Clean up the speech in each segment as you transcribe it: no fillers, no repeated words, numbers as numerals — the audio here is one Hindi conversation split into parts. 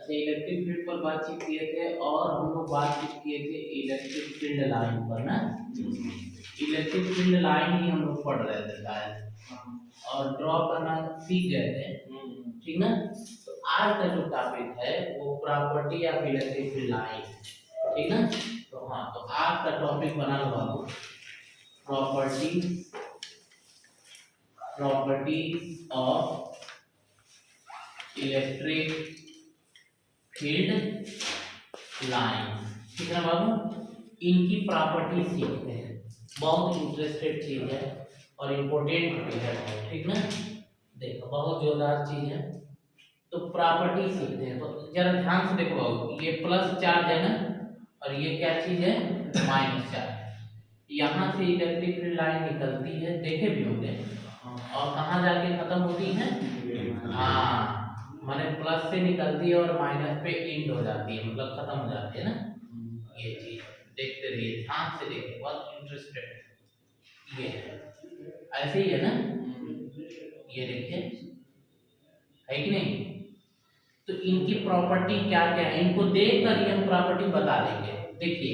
अच्छा, इलेक्ट्रिक फील्ड पर बातचीत किए थे और हम लोग बातचीत किए थे इलेक्ट्रिक फील्ड लाइन पर ना। इलेक्ट्रिक फील्ड लाइन ही हम लोग पढ़ रहे थे शायद और ड्रॉ करना सीख गए थे, ठीक ना। तो आज का जो टॉपिक है वो property of electric field line, ठीक ना। तो हाँ, तो आज का टॉपिक बना हुआ हो property of electric field line, ठीक है बाबू। इनकी प्रॉपर्टी सीखते हैं, बहुत इंटरेस्टेड चीज है और इम्पोर्टेंट भी है, ठीक ना। देखो बहुत जोरदार चीज है, तो प्रॉपर्टी सीखते हैं। तो जरा ध्यान से देखो बाबू, ये प्लस चार्ज है ना और ये क्या चीज है, माइनस चार्ज। यहाँ से इलेक्ट्रिक फील्ड लाइन निकलती है, देखे भी होंगे, और कहाँ जाके खत्म होती है, हाँ माने प्लस से निकलती है और माइनस पे एंड हो जाती है, मतलब खत्म हो जाती है ना। ये चीज देखते रहिए, ध्यान से देखिए, बहुत इंटरेस्टेड ये है, ऐसे ही है ना। ये देखिए, है कि नहीं। तो इनकी प्रॉपर्टी क्या क्या है, इनको देखकर ही हम प्रॉपर्टी बता देंगे। देखिए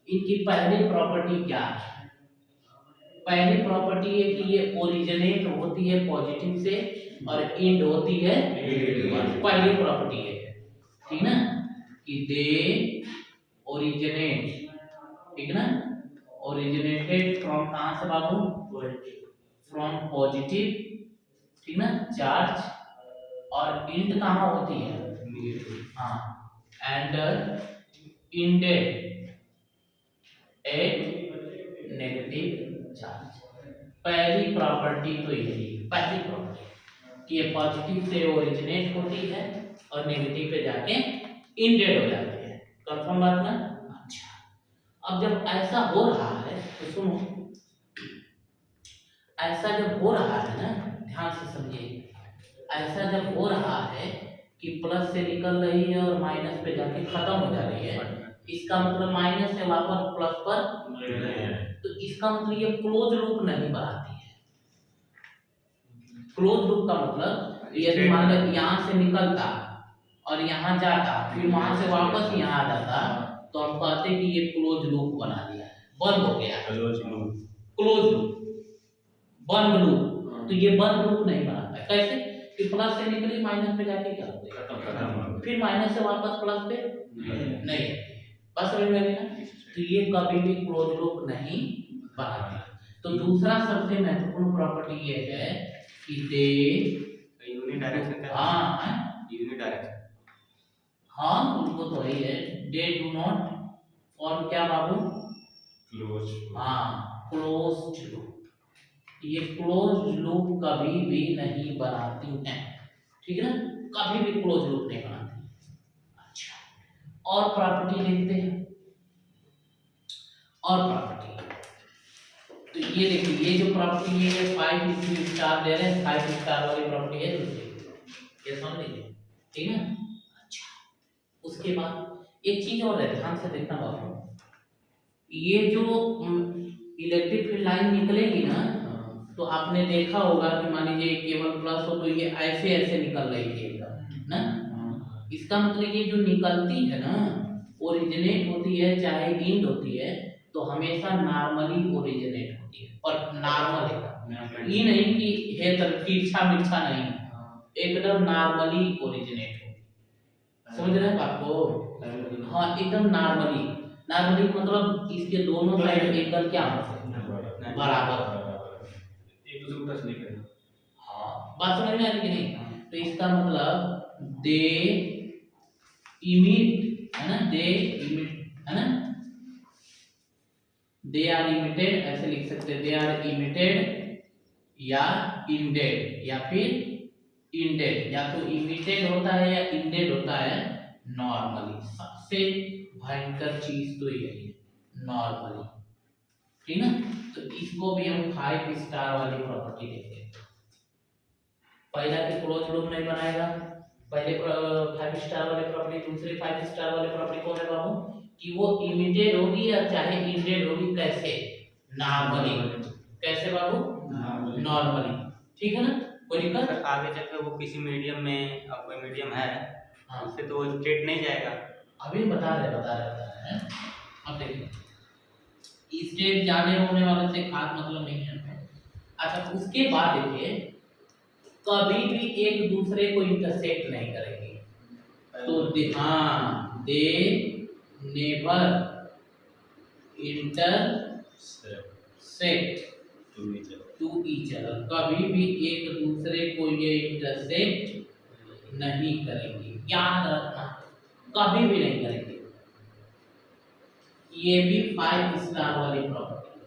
इनकी पहली प्रॉपर्टी क्या है। पहली प्रॉपर्टी है कि ये ओरिजिनेट होती है पॉजिटिव से और एंड होती है, पहली प्रॉपर्टी है, ठीक ना, कि दे ओरिजिनेट, ठीक ना, ओरिजिनेटेड फ्रॉम कहां से बाबू, फ्रॉम पॉजिटिव, ठीक ना, चार्ज, और एंड कहां होती है, हाँ, and ended at negative charge. पहली प्रॉपर्टी तो यही, पहली प्रॉपर्टी कि ये पॉजिटिव से ओरिजिनेट होती है और नेगेटिव पे जाके एंडेड हो जाती है। कंफर्म बात ना। अच्छा, अब जब ऐसा हो रहा है तो सुनो, ऐसा जब हो रहा है ना, ध्यान से समझिए, ऐसा जब हो रहा है कि प्लस से निकल रही है और माइनस पे जाके खत्म हो जा रही है, इसका मतलब माइनस से वापस प्लस पर, तो इसका मतलब ये क्लोज लूप नहीं बनाती है। क्लोज लूप का मतलब यदि मान लो यहाँ से निकलता और यहाँ जाता फिर वहां से वापस यहाँ आ जाता, तो हम कहते कि ये क्लोज लूप बना दिया, बंद हो गया, क्लोज लूप, बंद लूप। तो ये बंद लूप नहीं बनाता। कैसे कि प्लस से निकली माइनस पे जाके क्या हो गया, फिर माइनस से वापस प्लस पे नहीं, बस समझ में ना। तो ये कभी भी क्लोज लूप नहीं बनाती। तो दूसरा सबसे महत्वपूर्ण प्रॉपर्टी ये है कि दे यूनिडायरेक्शन, हाँ उनको तो ही है, दे डू नॉट फॉर्म क्या बाबू, क्लोज, हाँ क्लोज लूप। ये क्लोज लूप कभी भी नहीं बनाती हैं, ठीक है ना, कभी भी क्लोज लूप नहीं बनाती। अच्छा, और प्रॉपर्टी देखते हैं, और प्रॉपर्टी, तो ये देखिए, ये जो प्रॉपर्टी है ये 5 स्टार दे रहे हैं, 5 स्टार वाली प्रॉपर्टी है दूसरी, ये समझ लीजिए, ठीक है। अच्छा, उसके बाद एक चीज और है, ध्यान से देखना बाबू, ये जो इलेक्ट्रिक फील्ड लाइन निकलेगी ना, तो आपने देखा होगा कि मान लीजिए केवल प्लस हो तो ये ऐसे ऐसे निकल रही थी एकदम ना। इसका मतलब ये जो निकलती है ना, ओरिजिनेट होती है चाहे एंड होती है, तो हमेशा नॉर्मली ओरिजिनेट होती है, और नॉर्मल है, ये नहीं कि है तिरछा मिर्छा नहीं, एकदम नॉर्मली ओरिजिनेट होती है। समझ रहे हैं बात को, हाँ एकदम नॉर्मली, नॉर्मली मतलब इसके दोनों साइड एंगल क्या होते हैं, बराबर, एक दूसरे को टच नहीं करेगा। हाँ बात समझ में आ रही कि नहीं। तो इसका मतलब दे इमिट है ना, दे इमिट है ना, दे आर इमिटेड, ऐसे लिख सकते हैं, दे आर इमिटेड या इंडेड या फिर इंडेड, या तो इमिटेड होता है या इंडेड होता है नॉर्मली। सबसे भयंकर चीज तो यही है, नॉर्मली, ठीक ना। तो इसको भी हम 5 स्टार वाली प्रॉपर्टी देखेंगे। पहला कि क्लोज लूप नहीं बनाएगा, पहले 5 स्टार वाली प्रॉपर्टी। दूसरी 5 स्टार वाली प्रॉपर्टी कौन है बाबू, कि वो इमिटेड होगी या चाहे इंडेड होगी, कैसे, नॉर्मली। कैसे बाबू, नॉर्मली, ठीक है ना। कोई दिक्कत, आगे चलकर वो किसी मीडियम में, अब कोई मीडियम है हाँ उससे तो वो स्ट्रेट नहीं जाएगा। अभी बता रहे हैं। अब देखिए स्ट्रेट जाने होने वाले से खास मतलब नहीं है हमें। अच्छा उसके बाद देखिए कभी भी एक दूसरे को इंटरसेक्ट नहीं करेंगे। तो हाँ they never intersect to each other, कभी भी एक दूसरे को ये इंटरसेक्ट नहीं करेंगे, याद रखना कभी भी नहीं करेंगे। ये भी 5 स्टार वाली प्रॉपर्टी,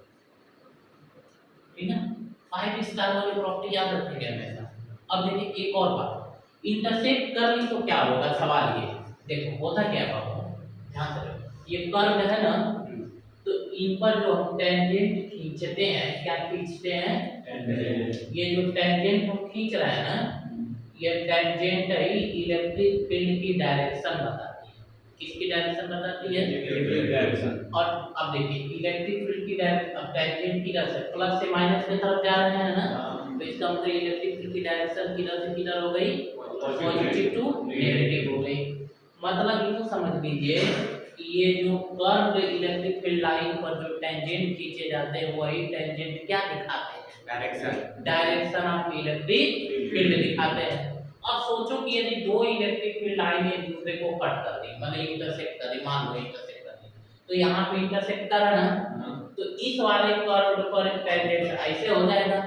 ठीक है 5 स्टार वाली प्रॉपर्टी याद रखेंगे हमेशा। अब देखिए एक और बात, इंटरसेक्ट कर ली तो क्या होगा, सवाल ये देखो होता क्या है बाबू, ध्यान से ये कर्व है ना, तो इन पर जो हम टेंजेंट खींचते हैं, क्या खींचते हैं, ये जो टेंजेंट हम खींच रहे हैं ना, ये टेंजेंट ही इलेक्ट्रिक फील्ड की डायरेक्शन बताती है। किसकी डायरेक्शन बताती है, इलेक्ट्रिक डायरेक्शन। और अब देखिए इलेक्ट्रिक फील्ड की डायरेक्शन, अब टेंजेंट की डायरेक्शन प्लस से माइनस की तरफ जा रहे हैं ना, तो इसका मतलब इलेक्ट्रिक फील्ड की डायरेक्शन किधर से किधर हो गई, पॉजिटिव टू नेगेटिव हो गई। मतलब यूं समझ लीजिए ये जो कर्व इलेक्ट्रिक फील्ड लाइन पर जो टेंजेंट खींचे जाते हैं वही टेंजेंट क्या दिखाते हैं, डायरेक्शन ऑफ इलेक्ट्रिक फील्ड दिखाते हैं। अब सोचो कि यदि दो इलेक्ट्रिक फील्ड लाइन एक दूसरे को कट कर दी, मतलब इंटरसेक्ट कर दी, मान लो इंटरसेक्ट कर दी, तो यहाँ पे इंटरसेक्ट करा ना, तो इस वाले कर्व पर टेंजेंट ऐसे हो जाएगा,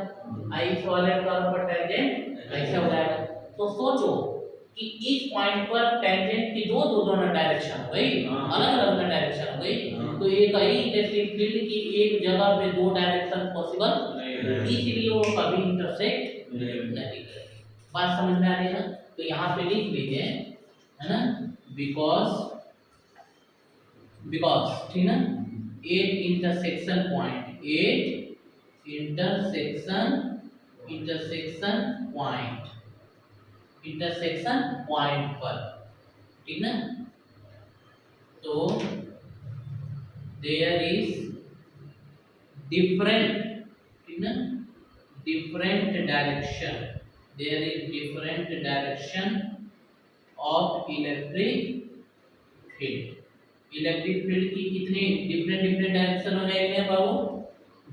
इस वाले कर्व पर टेंजेंट ऐसे हो जाएगा। तो सोचो कि इस पॉइंट पर टेंजेंट की दो दोनों डायरेक्शन हो गई, अलग अलग डायरेक्शन हो गई, तो एक ही इलेक्ट्रिक फील्ड की एक जगह पे दो डायरेक्शन पॉसिबल, इसलिए वो कभी इंटरसेक्ट नहीं करेंगे। बात समझ में आ रही है ना, तो यहाँ पे लिख लीजिए है ना, बिकॉज ठीक ना, at intersection point, at intersection point पर, ठीक ना, तो देयर इज डिफरेंट, ठीक ना, different direction of electric field. Electric field की कितनी डिफरेंट डायरेक्शन हो जाएंगे बाबू,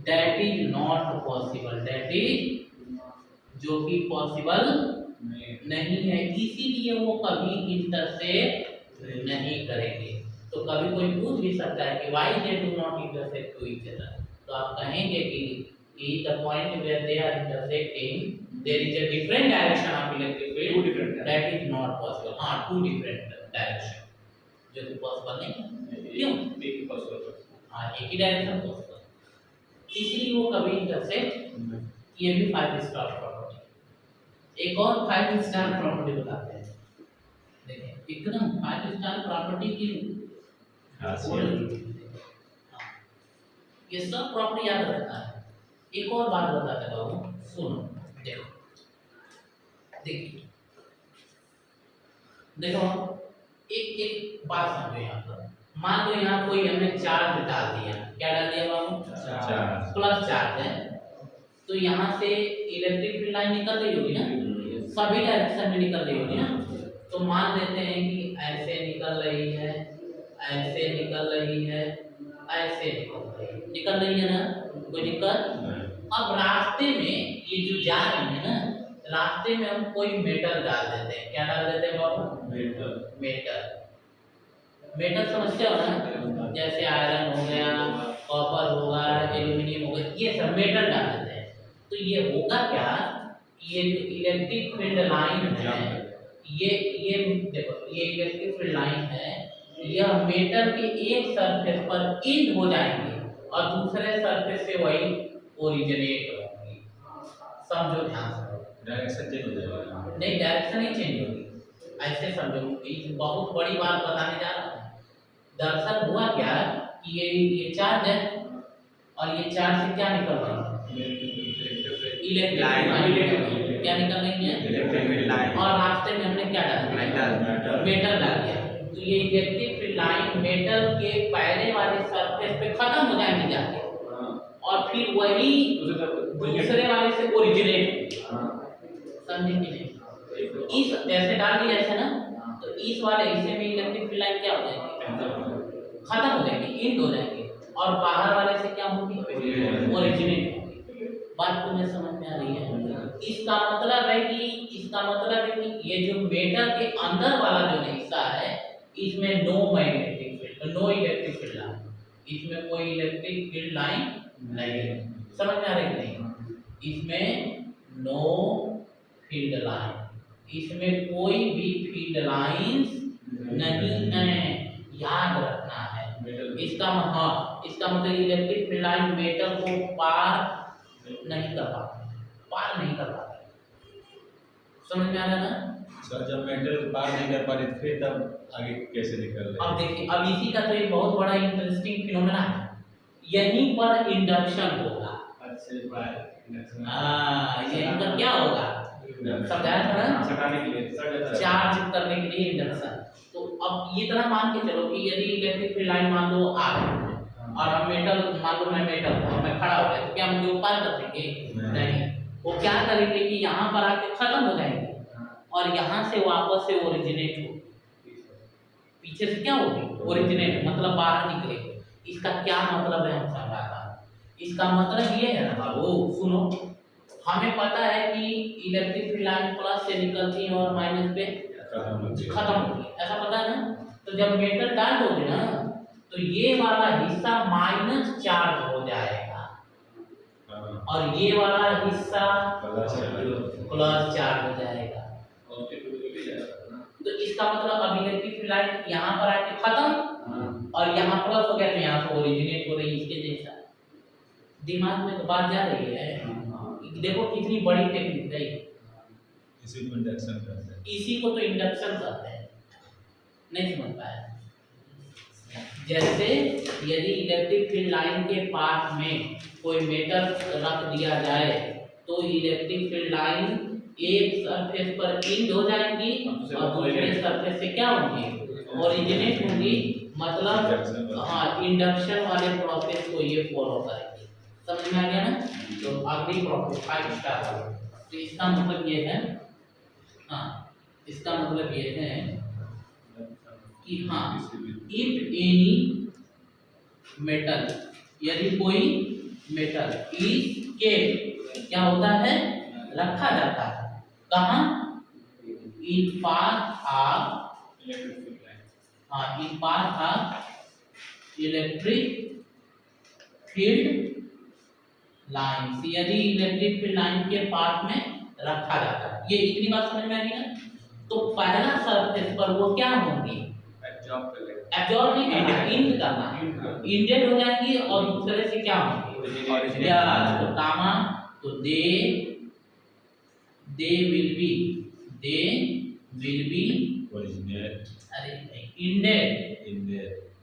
that is not possible, that is जो कि पॉसिबल नहीं है, इसीलिए वो कभी इंटरसेक्ट नहीं करेंगे। तो कभी कोई पूछ भी सकता है कि why they do not intersect to each other, तो आप कहेंगे कि the point where they are intersecting there is a different direction of electric field that is not possible. हां टू डिफरेंट डायरेक्शन जो कि पॉसिबल नहीं है, क्यों, एक ही पॉसिबल, हां एक ही डायरेक्शन पॉसिबल, इसलिए वो कभी इंटरसेक्ट, ये भी 5 स्टार प्रॉपर्टी। एक और 5 स्टार प्रॉपर्टी बताते हैं, देखिए एकदम 5 स्टार प्रॉपर्टी की ये सब प्रॉपर्टी याद रखना है। एक और बात बताते हैं बाबू, सुनो देखो, देखो एक बात समझो यहाँ पर, मान लो यहाँ कोई हमने चार्ज डाल दिया, क्या डाल दिया बाबू, चार्ज, प्लस चार्ज है, तो यहाँ से इलेक्ट्रिक फील्ड लाइन निकल रही होगी ना, सभी डायरेक्शन में निकल रही होगी ना, तो मान लेते हैं कि ऐसे निकल रही है, ऐसे निकल रही है, ऐसे निकल रही है ना, कोई दिक्कत। अब रास्ते में ये जो जा रही है ना, रास्ते में हम कोई मेटल डाल देते हैं, क्या डाल देते हैं बाबू, मेटल समझते हो ना, जैसे आयरन हो गया, कॉपर होगा, एल्यूमिनियम हो गया, ये सब मेटल डाल देते हैं। तो ये होगा क्या, ये जो इलेक्ट्रिक फील्ड लाइन है, ये देखो ये इलेक्ट्रिक फील्ड लाइन है, यह मेटल के एक सरफेस पर इंड हो जाएंगे और दूसरे सरफेस से वही ओरिजिनेट होंगी। समझो ध्यान से, डायरेक्शन चेंज हो जाएगा, नहीं डायरेक्शन ही चेंज होगी, ऐसे समझो, बहुत बड़ी बात बताने जा रहा हूँ। दरअसल हुआ क्या कि ये चार्ज है और ये चार्ज से क्या निकल रही है, इलेक्ट्रिक लाइन, क्या निकल रही है, इलेक्ट्रिक लाइन, और रास्ते में हमने क्या डाल दिया, मेटल डाल दिया, तो ये इलेक्ट्रिक फील्ड लाइन मेटल के पहले वाले सरफेस पे खत्म हो जाएंगे जाके, और फिर वही दूसरे वाले से ओरिजिनेट, समझे कि नहीं, इस जैसे डाल दिया ऐसे ना, तो इस वाले हिस्से में इलेक्ट्रिक फील्ड लाइन क्या हो जाएगी, खत्म हो जाएगी, एंड हो जाएगी, और बाहर वाले से क्या होगी, ओरिजिनेट होगी। बात तुम्हें समझ में आ रही है? इसका मतलब है कि ये जो मेटल के अंदर वाला जो हिस्सा है इसमें no magnetic field, no electric field line, इसमें कोई इलेक्ट्रिक फील्ड लाइन नहीं है। समझ में आ रही है नहीं? इसमें नो फील्ड लाइन, इसमें कोई भी फील्ड लाइंस नहीं है, याद रखना है। इसका मतलब इलेक्ट्रिक फील्ड लाइन मेटल को पार नहीं कर पाते। समझ में आ रहा है ना? सर जब मेटल पार नहीं कर पा रही फिर तब आगे कैसे निकल रही? अब देखिए, अब इसी का तो एक बहुत बड़ा इंटरेस्टिंग फिनोमेना है, यहीं पर इंडक्शन होगा। यहीं पर क्या होगा, समझाया था ना, सटाने के लिए, चार्ज करने के लिए इंडक्शन। तो अब ये तरह मान के चलो कि यदि इलेक्ट्रिक फील्ड लाइन मान लो आ रही है और हम मेटल, मान लो मैं मेटल हूं, मैं खड़ा हो गया, तो क्या मुझे ऊपर कर देंगे? नहीं, वो क्या करेंगे कि यहाँ पर आके खत्म हो जाएंगे और यहाँ से वापस से ओरिजिनेट होगी, पीछे से क्या होगी, ओरिजिनेट, मतलब बाहर निकलेगी। इसका क्या मतलब है हम समझाता हूं। इसका मतलब ये है ना बाबू, सुनो, हमें पता है कि इलेक्ट्रिक फील्ड लाइन प्लस से निकलती है और माइनस पे खत्म होती है, ऐसा पता है ना? तो जब मेटल डाल दोगे ना तो ये वाला हिस्सा माइनस चार्ज हो जाएगा और ये वाला हिस्सा प्लस चार्ज हो जाएगा। तो इसका मतलब अब इलेक्ट्रिक फील्ड लाइन यहाँ पर आके खत्म और यहाँ प्लस हो गया, तो यहाँ से ओरिजिनेट हो रही, इसके जैसा। दिमाग में तो बात जा रही है? देखो कितनी बड़ी टेक्निक है, इसी को इंडक्शन कहते हैं। इसी को तो इंडक्शन कहते हैं। नहीं समझ पाया? जैसे यदि इलेक्ट्रिक फील्ड लाइन के पास में कोई मेटल रख दिया जाए तो इलेक्ट्रिक फील्ड लाइन एक सरफेस पर इंड हो जाएंगी और दूसरे सरफेस से क्या होंगी, ओरिजिनेट होंगी। मतलब हाँ, इंडक्शन वाले प्रोसेस को ये फॉलो करेंगे। समझ में आ गया ना? तो अगली प्रोसेस 5 स्टार वाला, तो इसका मतलब ये है, हाँ, इसका मतलब ये है कि हाँ, इफ एनी मेटल, यदि कोई मेटल इज के क्या होता है, रखा जाता है, कहाँ, इन पाथ ऑफ, हाँ, in path of electric field line, यदि इलेक्ट्रिक फील्ड लाइन के पाथ में रखा जाता है। ये इतनी बात समझ में आ गई ना? तो पहला सरफेस पर वो क्या होंगी, एब्जॉर्ब नहीं करना, इंड करना, इंडेड हो जाएंगी और दूसरे से क्या होंगी, या तो कामा, तो दे विल बी ओरिजिनेट, अरे इंडेड,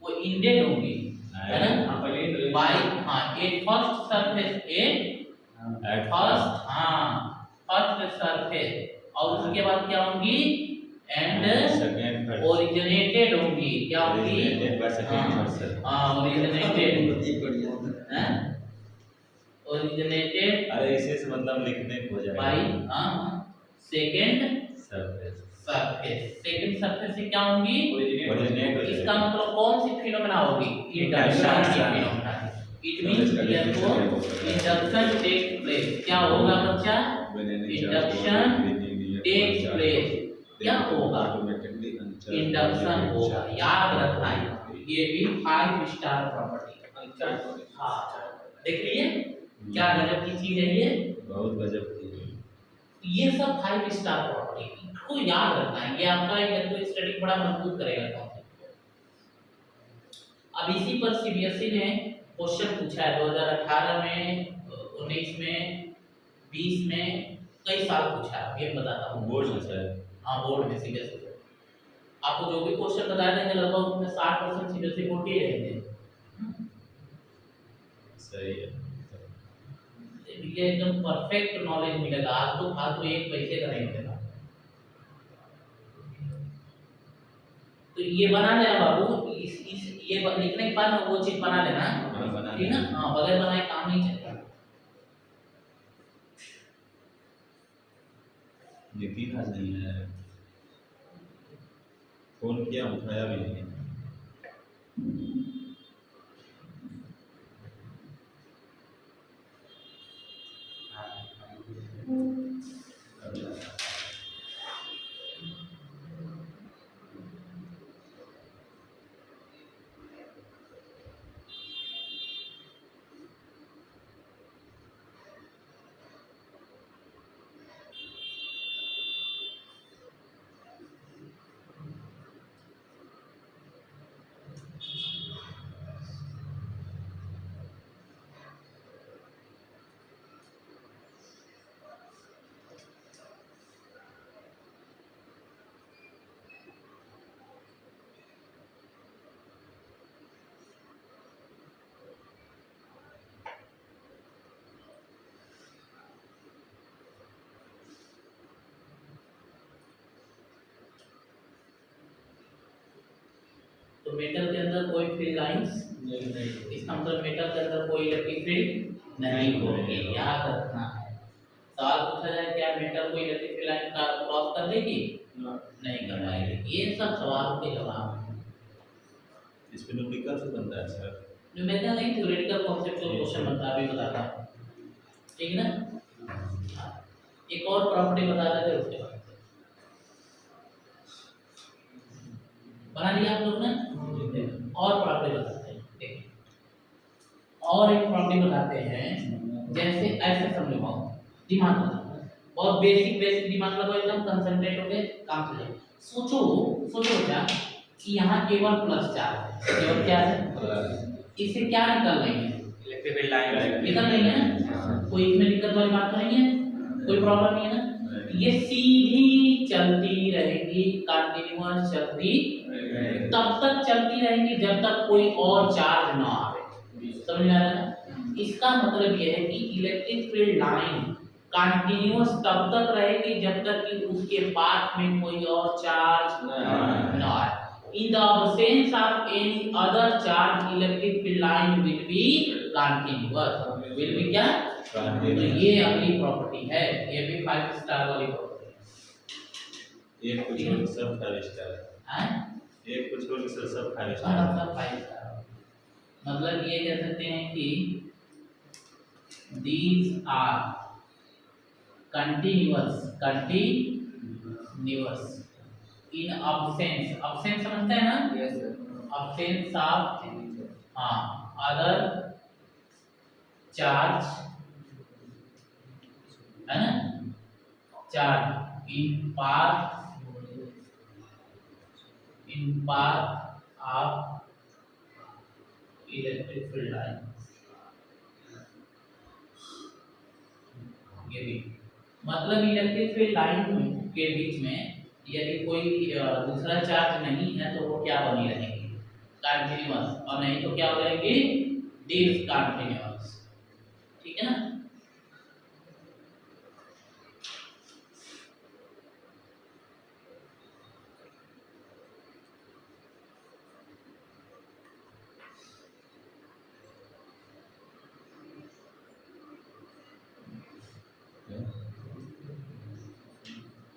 वो इंडेड होंगी, है ना, बाय, हाँ, ए फर्स्ट सरफेस, फर्स्ट सरफेस, और उसके बाद क्या होंगी, एंड ओरिजिनेटेड होंगी, क्या होंगी, ओरिजिनेटेड, अरे इसे से मतलब लिखने को जाएगा by second surface, second surface से क्या होंगी, ओरिजिनेट। इसका मतलब कौन सी फिनोमेना होगी, इंडक्शन की phenomena. It means therefore induction takes place, क्या होगा बच्चा, इंडक्शन टेक्स प्लेस, क्या होगा, इंडक्शन होगा, याद रखना है। ये भी 5 स्टार प्रॉपर्टी। हाँ, देख लिए क्या गजब की चीज है ये, बहुत गजब की। ये सब 5 स्टार प्रॉपर्टी को याद रखना है, ये आपका इलेक्ट्रोस्टैटिक बड़ा मजबूत करेगा कॉन्सेप्ट। अब इसी पर सीबीएसई ने क्वेश्चन पूछा है 2018 में, 19 में, 20 में, कई साल पूछा है, ये बताता हूँ। बोर्ड में सर, हाँ, बोर्ड में सीबीएसई आपको जो भी क्वेश्चन बताए देंगे लगभग उसमें 60% सीबीएसई बोर्ड के रहेंगे। सही है, ये एकदम परफेक्ट नॉलेज मिलेगा, आपको फालतू एक पैसे का नहीं मिलेगा। तो ये बना लेना बाबू, ये लिखने के बाद में वो चीज बना लेना, ठीक है ना? हाँ, बगैर बनाए काम नहीं चलेगा। यकीन आज नहीं है, फोन किया उठाया भी नहीं। तो मेटल के अंदर कोई फील्ड लाइंस नहीं इसका मतलब मेटल के अंदर कोई इलेक्ट्रिक फील्ड नहीं होगी, याद रखना है। सवाल पूछा जाए क्या मेटल कोई इलेक्ट्रिक फील्ड लाइन का क्रॉस कर देगी? नहीं कर पाएगी। ये सब सवालों के जवाब हैं। इस पे न्यूमेरिकल से बनता है सर। न्यूमेरिकल नहीं, थ्योरेटिकल कॉन्सेप्चुअल क्वेश्चन बनता है, अभी बताता हूँ, ठीक है ना। एक और प्रॉपर्टी बता देते हैं उसके बाद बना लिया आप लोग ने। और प्रॉपर्टी बताते हैं, देखिए और एक प्रॉपर्टी बताते हैं, जैसे ऐसे समझ लो, दिमाग लगाओ, बहुत बेसिक दिमाग लगाओ, एकदम कंसंट्रेट होके काम चले। सोचो क्या कि यहाँ केवल प्लस चार्ज है, केवल क्या है, इससे क्या निकल रही है, इलेक्ट्रिक फील्ड लाइन निकल रही है ना, कोई इसमें दिक्कत वाली बात तो नहीं है, कोई प्रॉब्लम नहीं है ना। ये सीधी चलती रहेगी, कंटिन्यूअस चलती तब तक चलती रहेगी जब तक कोई और चार्ज ना आवे। समझ में आ रहा है? इसका मतलब यह है कि इलेक्ट्रिक फील्ड लाइन कंटिन्यूअस तब तक रहेगी जब तक कि उसके पाथ में कोई और चार्ज ना आए। In the absence of any other charge, electric field line will be continuous. Will be क्या? तो ये अगली प्रॉपर्टी है, ये भी 5 स्टार वाली प्रॉपर्टी है। एक कुछ और सब 5 स्टार हैं? एक कुछ और सब 5 हाँ, स्टार सब 5 स्टार। मतलब ये कह सकते हैं कि these are continuous in absence समझते हैं ना? Yes sir. Absence of other charge है ना, charge in path of electric field line। ये भी मतलब इलेक्ट्रिक फील्ड लाइन के बीच में यदि कोई दूसरा चार्ज नहीं है तो वो क्या बनी रहेगी, कंटिन्यूअस, और नहीं तो क्या हो जाएगी, डिसकंटिन्यूअस। ठीक है ना।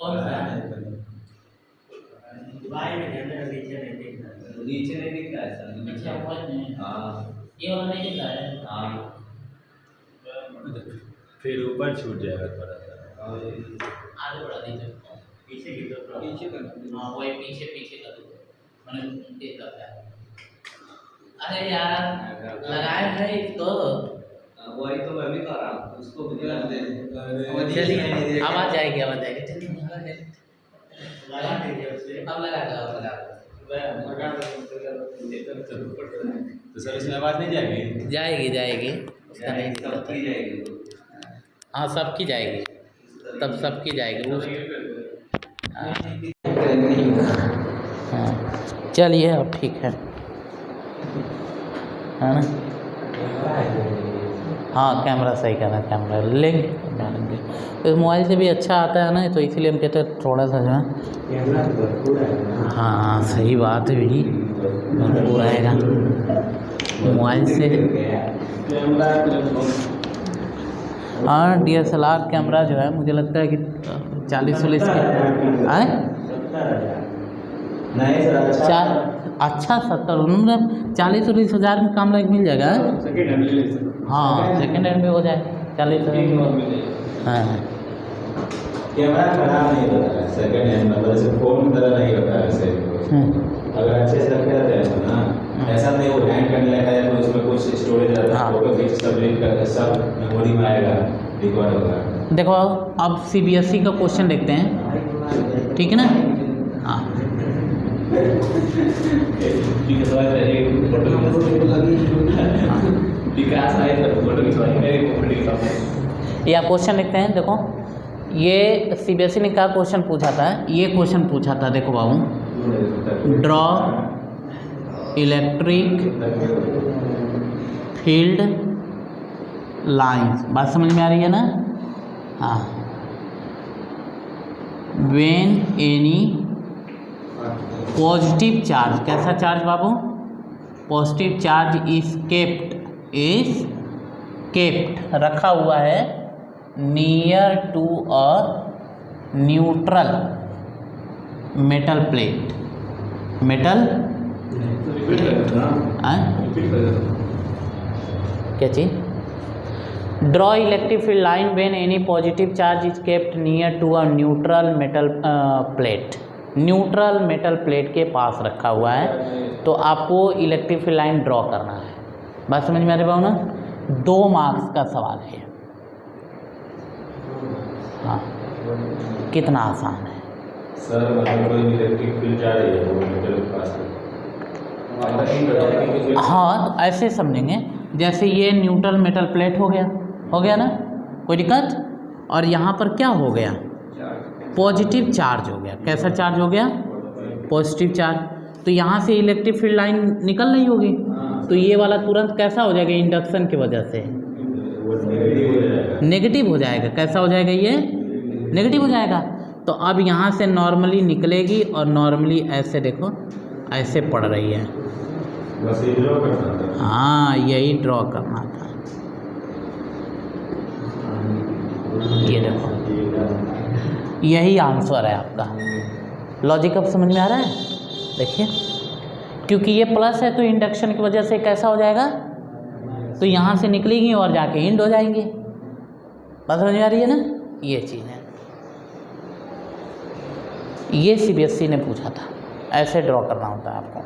कौन सा नीचे नहीं दिख रहा है सर। अच्छा बहुत नहीं, हाँ ये वाला नहीं दिख रहा है। हाँ फिर ऊपर छूट जाएगा थोड़ा सा। आगे बढ़ा दीजिए, पीछे की तरफ पीछे कर हाँ वही पीछे कर दो, मैंने देख रखा है। अरे यार लगाए है इसको, वही तो मैं भी कर रहा हूँ उसको भी ध्यान दे। चलिए आवाज आएगी चलिए लगा दीजिए उसे। अब लगा तो सर इसमें आवाज नहीं जाएगी? जाएगी उसका नहीं सब की जाएगी। हाँ सबकी जाएगी, तब सबकी जाएगी उस हाँ चलिए अब ठीक है ना। हाँ कैमरा सही करना, कैमरा लेंगे डालेंगे, तो मोबाइल से भी अच्छा आता है ना, तो इसीलिए हम कहते हैं थोड़ा सा जो है। हाँ सही बात है भाई, भरपूर आएगा मोबाइल से। हाँ DSLR कैमरा जो है मुझे लगता है कि 40-40 के आए नहीं सर अच्छा अच्छा 70 उन्होंने 40-40 हज़ार में काम लायक मिल जाएगा। सेकंड हैंड ले ले सर। हाँ सेकेंड हैंड में हो जाए 40 एक हज़ार। और मिल जाएगा। हाँ कैमरा खराब नहीं होता है सेकंड हैंड मतलब जैसे फोन की तरह नहीं होता है वैसे। अगर अच्छे से रखे रहते हैं तो ना ऐसा नहीं वो हैंग करने लगा या फिर उसमें कुछ स्टोरेज रहता है, हाँ। फोटो खींच सब रीड करके सब मेमोरी में आएगा, रिकॉर्ड होगा। देखो अब CBSE का क्वेश्चन देखते हैं, ठीक है ना। हाँ ठीक है सर, एक फोटो विकास आए तो फोटो खिंचवाई मेरी फोटो खिंचवाई। या क्वेश्चन लिखते हैं। देखो ये CBSE ने क्या क्वेश्चन पूछा था, ये क्वेश्चन पूछा था, देखो बाबू, ड्रॉ इलेक्ट्रिक फील्ड लाइंस, बात समझ में आ रही है ना। हाँ व्हेन एनी पॉजिटिव चार्ज, कैसा चार्ज बाबू, पॉजिटिव चार्ज इज केप्ट रखा हुआ है near to a neutral metal plate, metal repeat कर ना, रिपीट कर। क्या चीज, draw electric field line when any positive charge is kept near to a neutral metal plate, neutral metal plate के पास रखा हुआ है, तो आपको इलेक्ट्रिक फील्ड लाइन ड्रॉ करना है। बात समझ में आ रही है ना, 2 मार्क्स का सवाल है। हाँ कितना आसान है सर मतलब कोई इलेक्ट्रिक फील्ड जा रही है वो मेटल के पास है। हाँ तो ऐसे समझेंगे, जैसे ये न्यूट्रल मेटल प्लेट हो गया ना, कोई दिक्कत, और यहाँ पर क्या हो गया, पॉजिटिव चार्ज हो गया। कैसा चार्ज हो गया, पॉजिटिव चार्ज, तो यहाँ से इलेक्ट्रिक फील्ड लाइन निकल रही होगी, तो ये वाला तुरंत कैसा हो जाएगा, इंडक्शन की वजह से नेगेटिव हो जाएगा। कैसा हो जाएगा, ये नेगेटिव हो जाएगा। तो अब यहाँ से नॉर्मली निकलेगी और नॉर्मली ऐसे देखो ऐसे पड़ रही है। बस ये ड्रॉ करना था। हाँ यही ड्रॉ करना था, ये देखो यही आंसर है आपका। लॉजिक अब समझ में आ रहा है, देखिए क्योंकि ये प्लस है तो इंडक्शन की वजह से कैसा हो जाएगा, तो यहाँ से निकलेगी और जाके इंड हो जाएंगे। बात समझ में आ रही है ना, ये चीज़ है। ये CBSE ने पूछा था, ऐसे ड्रॉ करना होता है आपको।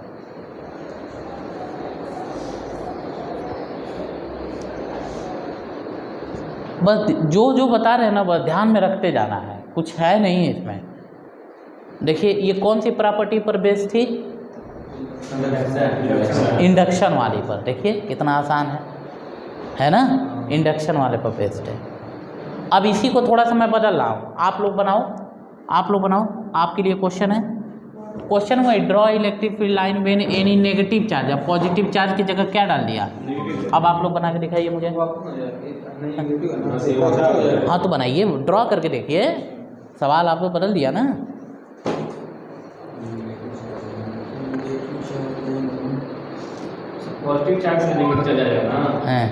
बस जो बता रहे हैं ना बस ध्यान में रखते जाना है, कुछ है नहीं इसमें। देखिए ये कौन सी प्रॉपर्टी पर बेस्ड थी, इंडक्शन वाली पर। देखिए कितना आसान है ना, इंडक्शन वाले पर बेस्ड है। अब इसी को थोड़ा सा मैं बदल रहा हूँ, आप लोग बनाओ, आपके लिए क्वेश्चन है। क्वेश्चन हुआ draw electric field line when any negative charge, अब पॉजिटिव चार्ज की जगह क्या डाल दिया, अब आप लोग बना के दिखाइए मुझे। हाँ तो बनाइए, ड्रॉ करके देखिए, सवाल आपको बदल दिया ना। पॉजिटिव चार्ज से नेगेटिव चला जाएगा ना, हैं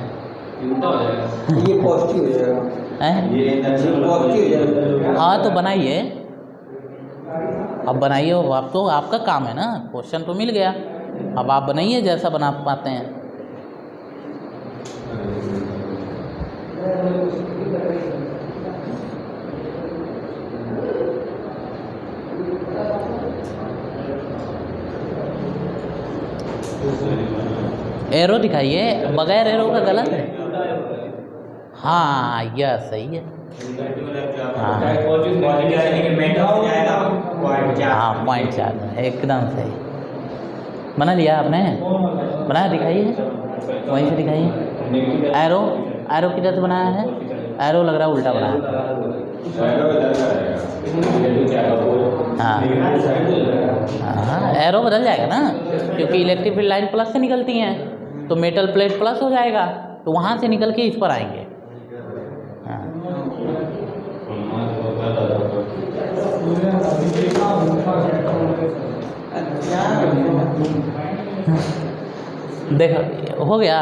उल्टा हो जाएगा। ये पॉजिटिव हो जाएगा, हैं ये इंडक्शन पॉजिटिव हो जाएगा। हाँ तो बनाइए, अब बनाइए, अब तो आपका काम है ना, क्वेश्चन तो मिल गया, अब आप बनाइए जैसा बना पाते हैं। एरो दिखाइए, बगैर एरो का गलत है। हाँ यह सही है। हाँ हाँ पॉइंट 4 एकदम सही बना लिया आपने, बनाया, दिखाइए वहीं से दिखाइए। एरो किधर से बनाया है, एरो लग रहा है उल्टा बनाया। हाँ एरो बदल जाएगा ना, क्योंकि इलेक्ट्रिक फील्ड लाइन प्लस से निकलती हैं, तो मेटल प्लेट प्लस हो जाएगा, तो वहाँ से निकल के इस पर आएंगे। हाँ देखो हो गया।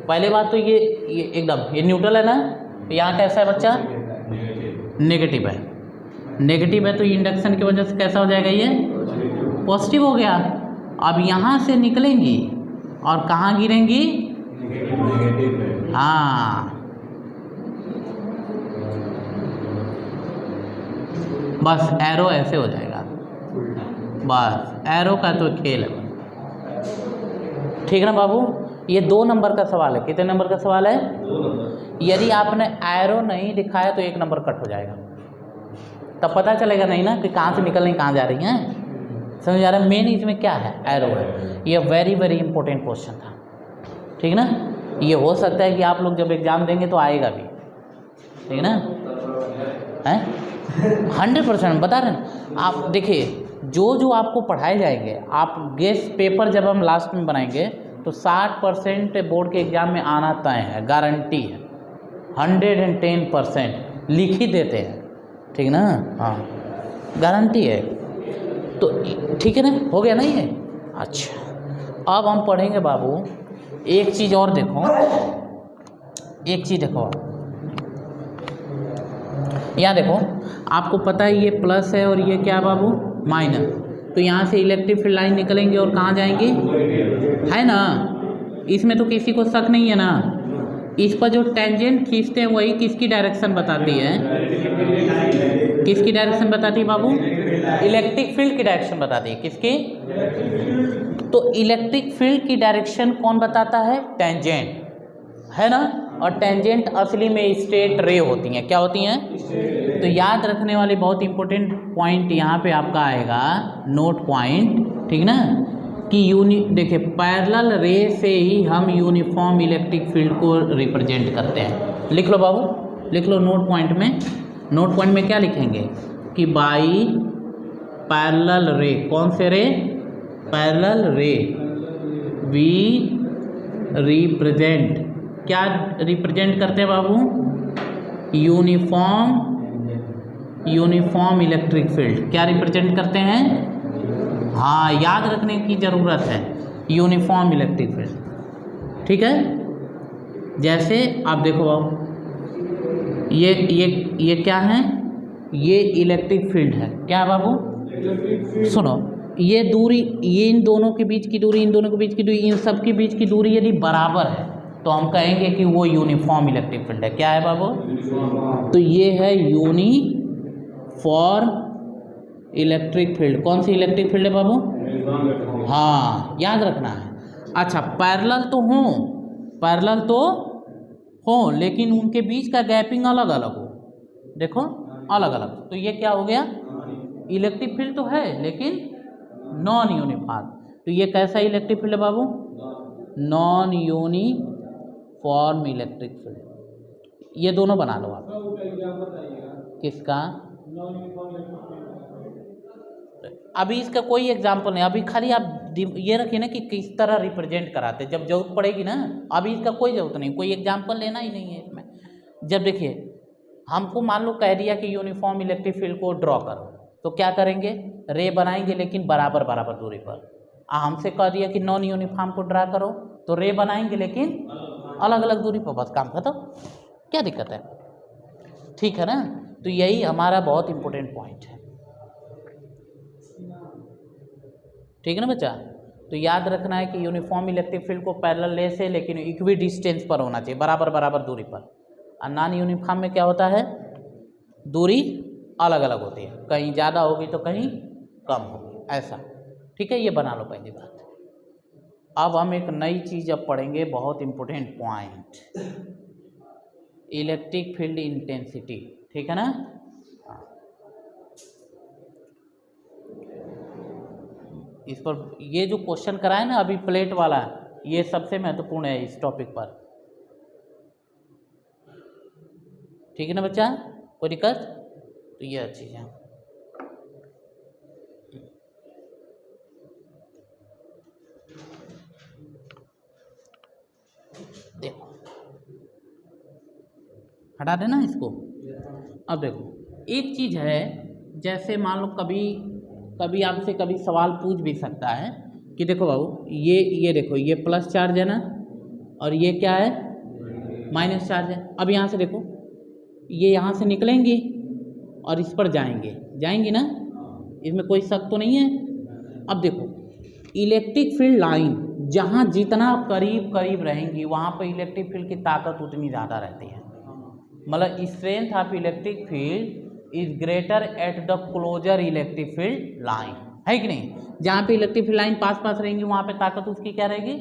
पहले बात तो ये एकदम ये न्यूट्रल है ना, यहाँ कैसा है बच्चा, नेगेटिव है। नेगेटिव है तो इंडक्शन की वजह से कैसा हो जाएगा, ये पॉजिटिव हो गया। अब यहाँ से निकलेंगी और कहाँ गिरेंगी? नेगेटिव। हाँ, बस एरो ऐसे हो जाएगा, बस एरो का तो खेल है। ठीक है ना बाबू? ये 2 नंबर का सवाल है। कितने नंबर का सवाल है? 2 नंबर। यदि आपने एरो नहीं दिखाया तो 1 नंबर कट हो जाएगा, तब पता चलेगा नहीं ना कि कहाँ से निकल रही कहाँ जा रही हैं। समझ आ रहा है? मेन इसमें क्या है? एरो है। ये वेरी वेरी इंपॉर्टेंट क्वेश्चन था। ठीक ना? ये हो सकता है कि आप लोग जब एग्ज़ाम देंगे तो आएगा भी। ठीक ना? हैं 100% बता रहे हैं। आप देखिए, जो आपको पढ़ाए जाएंगे, आप गेस पेपर जब हम लास्ट में बनाएंगे तो 60% बोर्ड के एग्ज़ाम में आना तय है, गारंटी है। 110% लिख ही देते हैं। ठीक ना? हाँ, गारंटी है। तो ठीक है ना? हो गया ना ये? अच्छा, अब हम पढ़ेंगे बाबू, एक चीज़ और देखो, एक चीज़ देखो, यहाँ देखो, आपको पता है ये प्लस है और ये क्या बाबू? माइनस। तो यहाँ से इलेक्ट्रिक फील्ड लाइन निकलेंगे और कहाँ जाएंगी? है ना? इसमें तो किसी को शक नहीं है ना? इस पर जो टेंजेंट खींचते हैं वही किसकी डायरेक्शन बताती है? किसकी डायरेक्शन बताती है बाबू? इलेक्ट्रिक फील्ड की डायरेक्शन बताती है। किसकी? तो इलेक्ट्रिक फील्ड की डायरेक्शन कौन बताता है? टेंजेंट, है ना? और टेंजेंट असली में स्ट्रेट रे होती हैं। क्या होती हैं? तो याद रखने वाली बहुत इंपॉर्टेंट पॉइंट यहाँ पे आपका आएगा, नोट पॉइंट। ठीक ना? कि देखिए, पैरेलल रे से ही हम यूनिफॉर्म इलेक्ट्रिक फील्ड को रिप्रेजेंट करते हैं। लिख लो बाबू, लिख लो नोट पॉइंट में। नोट पॉइंट में क्या लिखेंगे? कि बाई पैरेलल रे, कौन से रे? पैरेलल रे वी रिप्रेजेंट, क्या रिप्रेजेंट करते हैं बाबू? Uniform electric field. क्या रिप्रेजेंट करते हैं? हाँ, याद रखने की ज़रूरत है, यूनिफॉर्म इलेक्ट्रिक फील्ड। ठीक है? जैसे आप देखो बाबू, ये क्या है? ये इलेक्ट्रिक फील्ड है। क्या है बाबू? सुनो, ये दूरी, ये इन दोनों के बीच की दूरी, इन दोनों के बीच की दूरी, इन सब के बीच की दूरी यदि बराबर है तो हम कहेंगे कि वो यूनिफॉर्म इलेक्ट्रिक फील्ड है। क्या है बाबू? तो ये है यूनिफॉर्म इलेक्ट्रिक फील्ड। कौन सी इलेक्ट्रिक फील्ड है बाबू? हाँ, याद रखना है। अच्छा, पैरेलल तो हों, पैरेलल तो हों, लेकिन उनके बीच का गैपिंग अलग अलग हो। देखो, अलग अलग। तो ये क्या हो गया? इलेक्ट्रिक फील्ड तो है लेकिन नॉन यूनिफॉर्म। तो ये कैसा इलेक्ट्रिक फील्ड है बाबू? Non uniform electric field. ये दोनों बना लो आप। किसका? अभी इसका कोई एग्जाम्पल नहीं, अभी खाली आप ये रखिए ना कि किस तरह रिप्रेजेंट कराते, जब जरूरत पड़ेगी ना। अभी इसका कोई ज़रूरत नहीं, कोई एग्जाम्पल लेना ही नहीं है इसमें। जब देखिए, हमको मान लो कह दिया कि यूनिफॉर्म इलेक्ट्रिक फील्ड को ड्रॉ करो, तो क्या करेंगे? रे बनाएंगे लेकिन बराबर बराबर दूरी पर। हमसे कह दिया कि नॉन यूनिफॉर्म को ड्रा करो, तो रे बनाएंगे लेकिन अलग अलग दूरी पर, बस काम खत्म। क्या दिक्कत है? ठीक है ना? तो यही हमारा बहुत इंपॉर्टेंट पॉइंट है। ठीक है ना बच्चा? तो याद रखना है कि यूनिफॉर्म इलेक्ट्रिक फील्ड को पैरेलल ले से, लेकिन इक्वी डिस्टेंस पर होना चाहिए, बराबर बराबर दूरी पर। और नॉन यूनिफॉर्म में क्या होता है? दूरी अलग अलग होती है, कहीं ज़्यादा होगी तो कहीं कम होगी, ऐसा। ठीक है? ये बना लो पहली बात। अब हम एक नई चीज़ अब पढ़ेंगे, बहुत important point, electric field intensity. ठीक है ना? इस पर ये जो क्वेश्चन कराए ना अभी प्लेट वाला, ये सबसे महत्वपूर्ण है इस टॉपिक पर। ठीक है ना बच्चा? कोई दिक्कत? तो ये अच्छी है। देखो, हटा देना इसको। अब देखो, एक चीज़ है, जैसे मान लो कभी आपसे कभी सवाल पूछ भी सकता है कि देखो बाबू, ये देखो, ये प्लस चार्ज है ना, और ये क्या है? माइनस चार्ज है। अब यहाँ से देखो, ये यहाँ से निकलेंगी और इस पर जाएंगी ना, इसमें कोई शक तो नहीं है। अब देखो इलेक्ट्रिक फील्ड लाइन जहाँ जितना करीब करीब रहेंगी वहाँ पर इलेक्ट्रिक फील्ड की ताकत उतनी ज़्यादा रहती है। मतलब strength of electric field is greater at the closer electric field line, है कि नहीं। जहाँ पे इलेक्ट्रिक फील्ड लाइन पास पास रहेंगी वहाँ पे ताकत उसकी क्या रहेगी,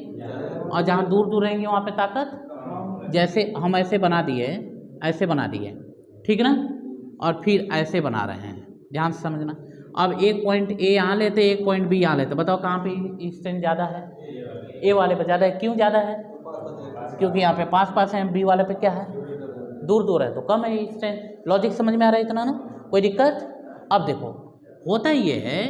और जहाँ दूर दूर रहेंगी वहाँ पे ताकत, जैसे हम ऐसे बना दिए, ऐसे बना दिए, ठीक ना, और फिर ऐसे बना रहे हैं, ध्यान से समझना। अब एक पॉइंट ए यहाँ लेते, एक पॉइंट बी यहाँ लेते, बताओ कहाँ पे स्ट्रेंथ ज़्यादा है, ए वाले पे ज़्यादा है। क्यों ज़्यादा है, क्योंकि यहाँ पे पास पास है, बी वाले पे क्या है, दूर दूर है, तो कम है स्ट्रेंथ। लॉजिक समझ में आ रहा है इतना ना, कोई दिक्कत। अब देखो होता ये है,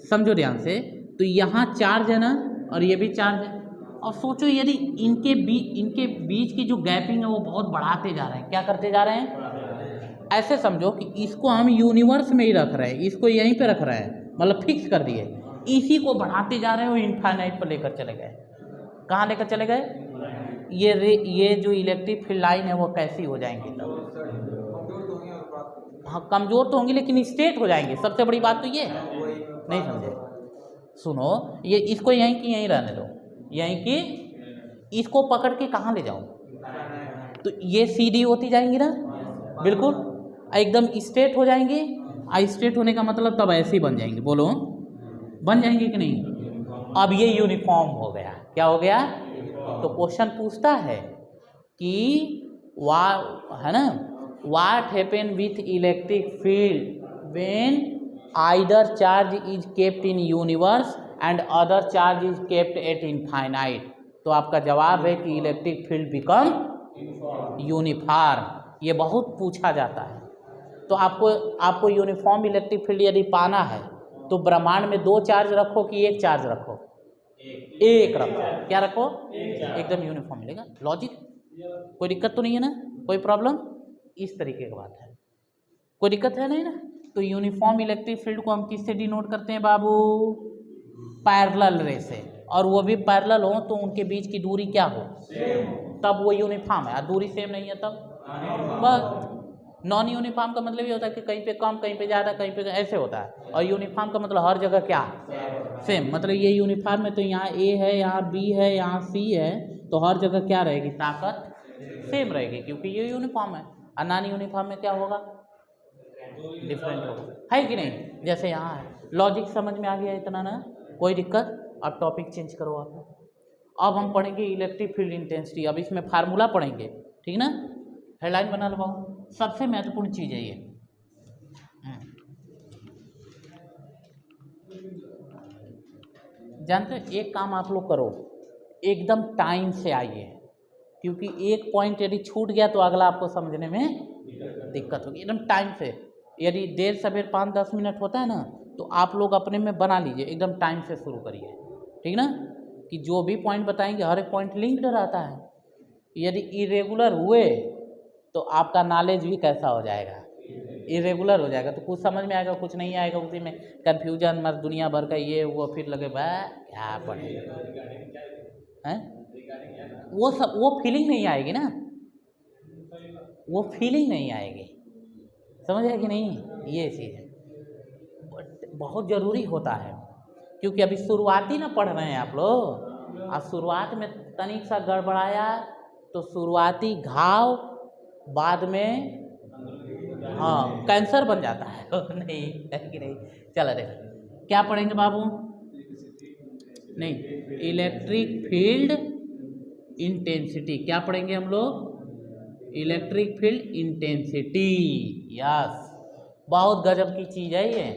समझो ध्यान से, तो यहाँ चार्ज है ना और ये भी चार्ज है, और सोचो यदि इनके बीच की जो गैपिंग है वो बहुत बढ़ाते जा रहे हैं, क्या करते जा रहे हैं, ऐसे समझो कि इसको हम यूनिवर्स में ही रख रहे हैं, इसको यहीं पे रख रहे हैं, मतलब फिक्स कर दिए, इसी को बढ़ाते जा रहे हैं, वो इनफाइनाइट पर लेकर चले गए। कहाँ लेकर चले गए, ये जो इलेक्ट्रिक फील्ड लाइन है वो कैसी हो जाएंगी तब, हाँ कमज़ोर तो होंगी लेकिन स्ट्रेट हो जाएंगे। सबसे बड़ी बात तो ये है, नहीं समझे, सुनो, ये इसको यहीं की यहीं रहने दो, यहीं की, इसको पकड़ के कहाँ ले जाओ, तो ये सीधी होती जाएंगी ना, बिल्कुल एकदम स्ट्रेट हो जाएंगी। स्ट्रेट होने का मतलब तब ऐसे ही बन जाएंगे, बोलो बन जाएंगे कि नहीं। अब ये यूनिफॉर्म हो गया, क्या हो गया, तो क्वेश्चन पूछता है कि है ना, what happen with electric field when either charge is kept in universe and other charge is kept at infinite. तो आपका जवाब है कि इलेक्ट्रिक फील्ड बिकम यूनिफॉर्म। ये बहुत पूछा जाता है। तो आपको यूनिफॉर्म इलेक्ट्रिक फील्ड यदि पाना है तो ब्रह्मांड में 2 चार्ज रखो कि 1 चार्ज रखो, एक रखो, क्या रखो, एकदम यूनिफॉर्म मिलेगा। लॉजिक कोई दिक्कत तो नहीं है ना, कोई प्रॉब्लम, इस तरीके की बात है, कोई दिक्कत है नहीं ना। तो यूनिफॉर्म इलेक्ट्रिक फील्ड को हम किससे डिनोट करते हैं बाबू, पैरेलल रे से, और वो भी पैरेलल हो तो उनके बीच की दूरी क्या हो, तब वो यूनिफॉर्म है। दूरी सेम नहीं है तब बस। नॉन यूनिफॉर्म का मतलब ये होता है कि कहीं पे कम, कहीं पे ज़्यादा, कहीं पे ऐसे होता है, और यूनिफॉर्म का मतलब हर जगह क्या, सेम। मतलब ये यूनिफॉर्म है तो यहाँ ए है, यहाँ बी है, यहाँ सी है, तो हर जगह क्या रहेगी, ताकत सेम रहेगी, क्योंकि ये यूनिफॉर्म है। और नॉन यूनिफॉर्म में क्या होगा, डिफरेंट होगा, है कि नहीं। जैसे यहाँ है। लॉजिक समझ में आ गया इतना ना, कोई दिक्कत। अब टॉपिक चेंज करो आप। अब हम पढ़ेंगे इलेक्ट्रिक फील्ड इंटेंसिटी। अब इसमें फार्मूला पढ़ेंगे, ठीक ना, हेडलाइन बना लो। सबसे महत्वपूर्ण चीज़ है ये। जानते हो, एक काम आप लोग करो, एकदम टाइम से आइए, क्योंकि एक पॉइंट यदि छूट गया तो अगला आपको समझने में दिक्कत होगी। एकदम टाइम से, यदि देर सवेर 5-10 मिनट होता है ना, तो आप लोग अपने में बना लीजिए, एकदम टाइम से शुरू करिए, ठीक ना, कि जो भी पॉइंट बताएंगे हर एक पॉइंट लिंक्ड रहता है। यदि इरेगुलर हुए तो आपका नॉलेज भी कैसा हो जाएगा, इरेगुलर हो जाएगा, तो कुछ समझ में आएगा, कुछ नहीं आएगा, उसी में कन्फ्यूजन, मर दुनिया भर का ये वो, फिर लगे बा क्या पढ़े हैं, वो फीलिंग नहीं आएगी ना, वो फीलिंग नहीं आएगी, समझ है कि नहीं। ये चीज़ है, बहुत ज़रूरी होता है, क्योंकि अभी शुरुआती ना पढ़ रहे हैं आप लोग, और शुरुआत में तनिक सा गड़बड़ाया तो शुरुआती घाव बाद में हाँ कैंसर बन जाता है नहीं है कि नहीं। चलो देखो क्या पढ़ेंगे बाबू, नहीं, इलेक्ट्रिक फील्ड इंटेंसिटी। क्या पढ़ेंगे हम लोग, इलेक्ट्रिक फील्ड इंटेंसिटी। यस, बहुत गजब की चीज़ है ये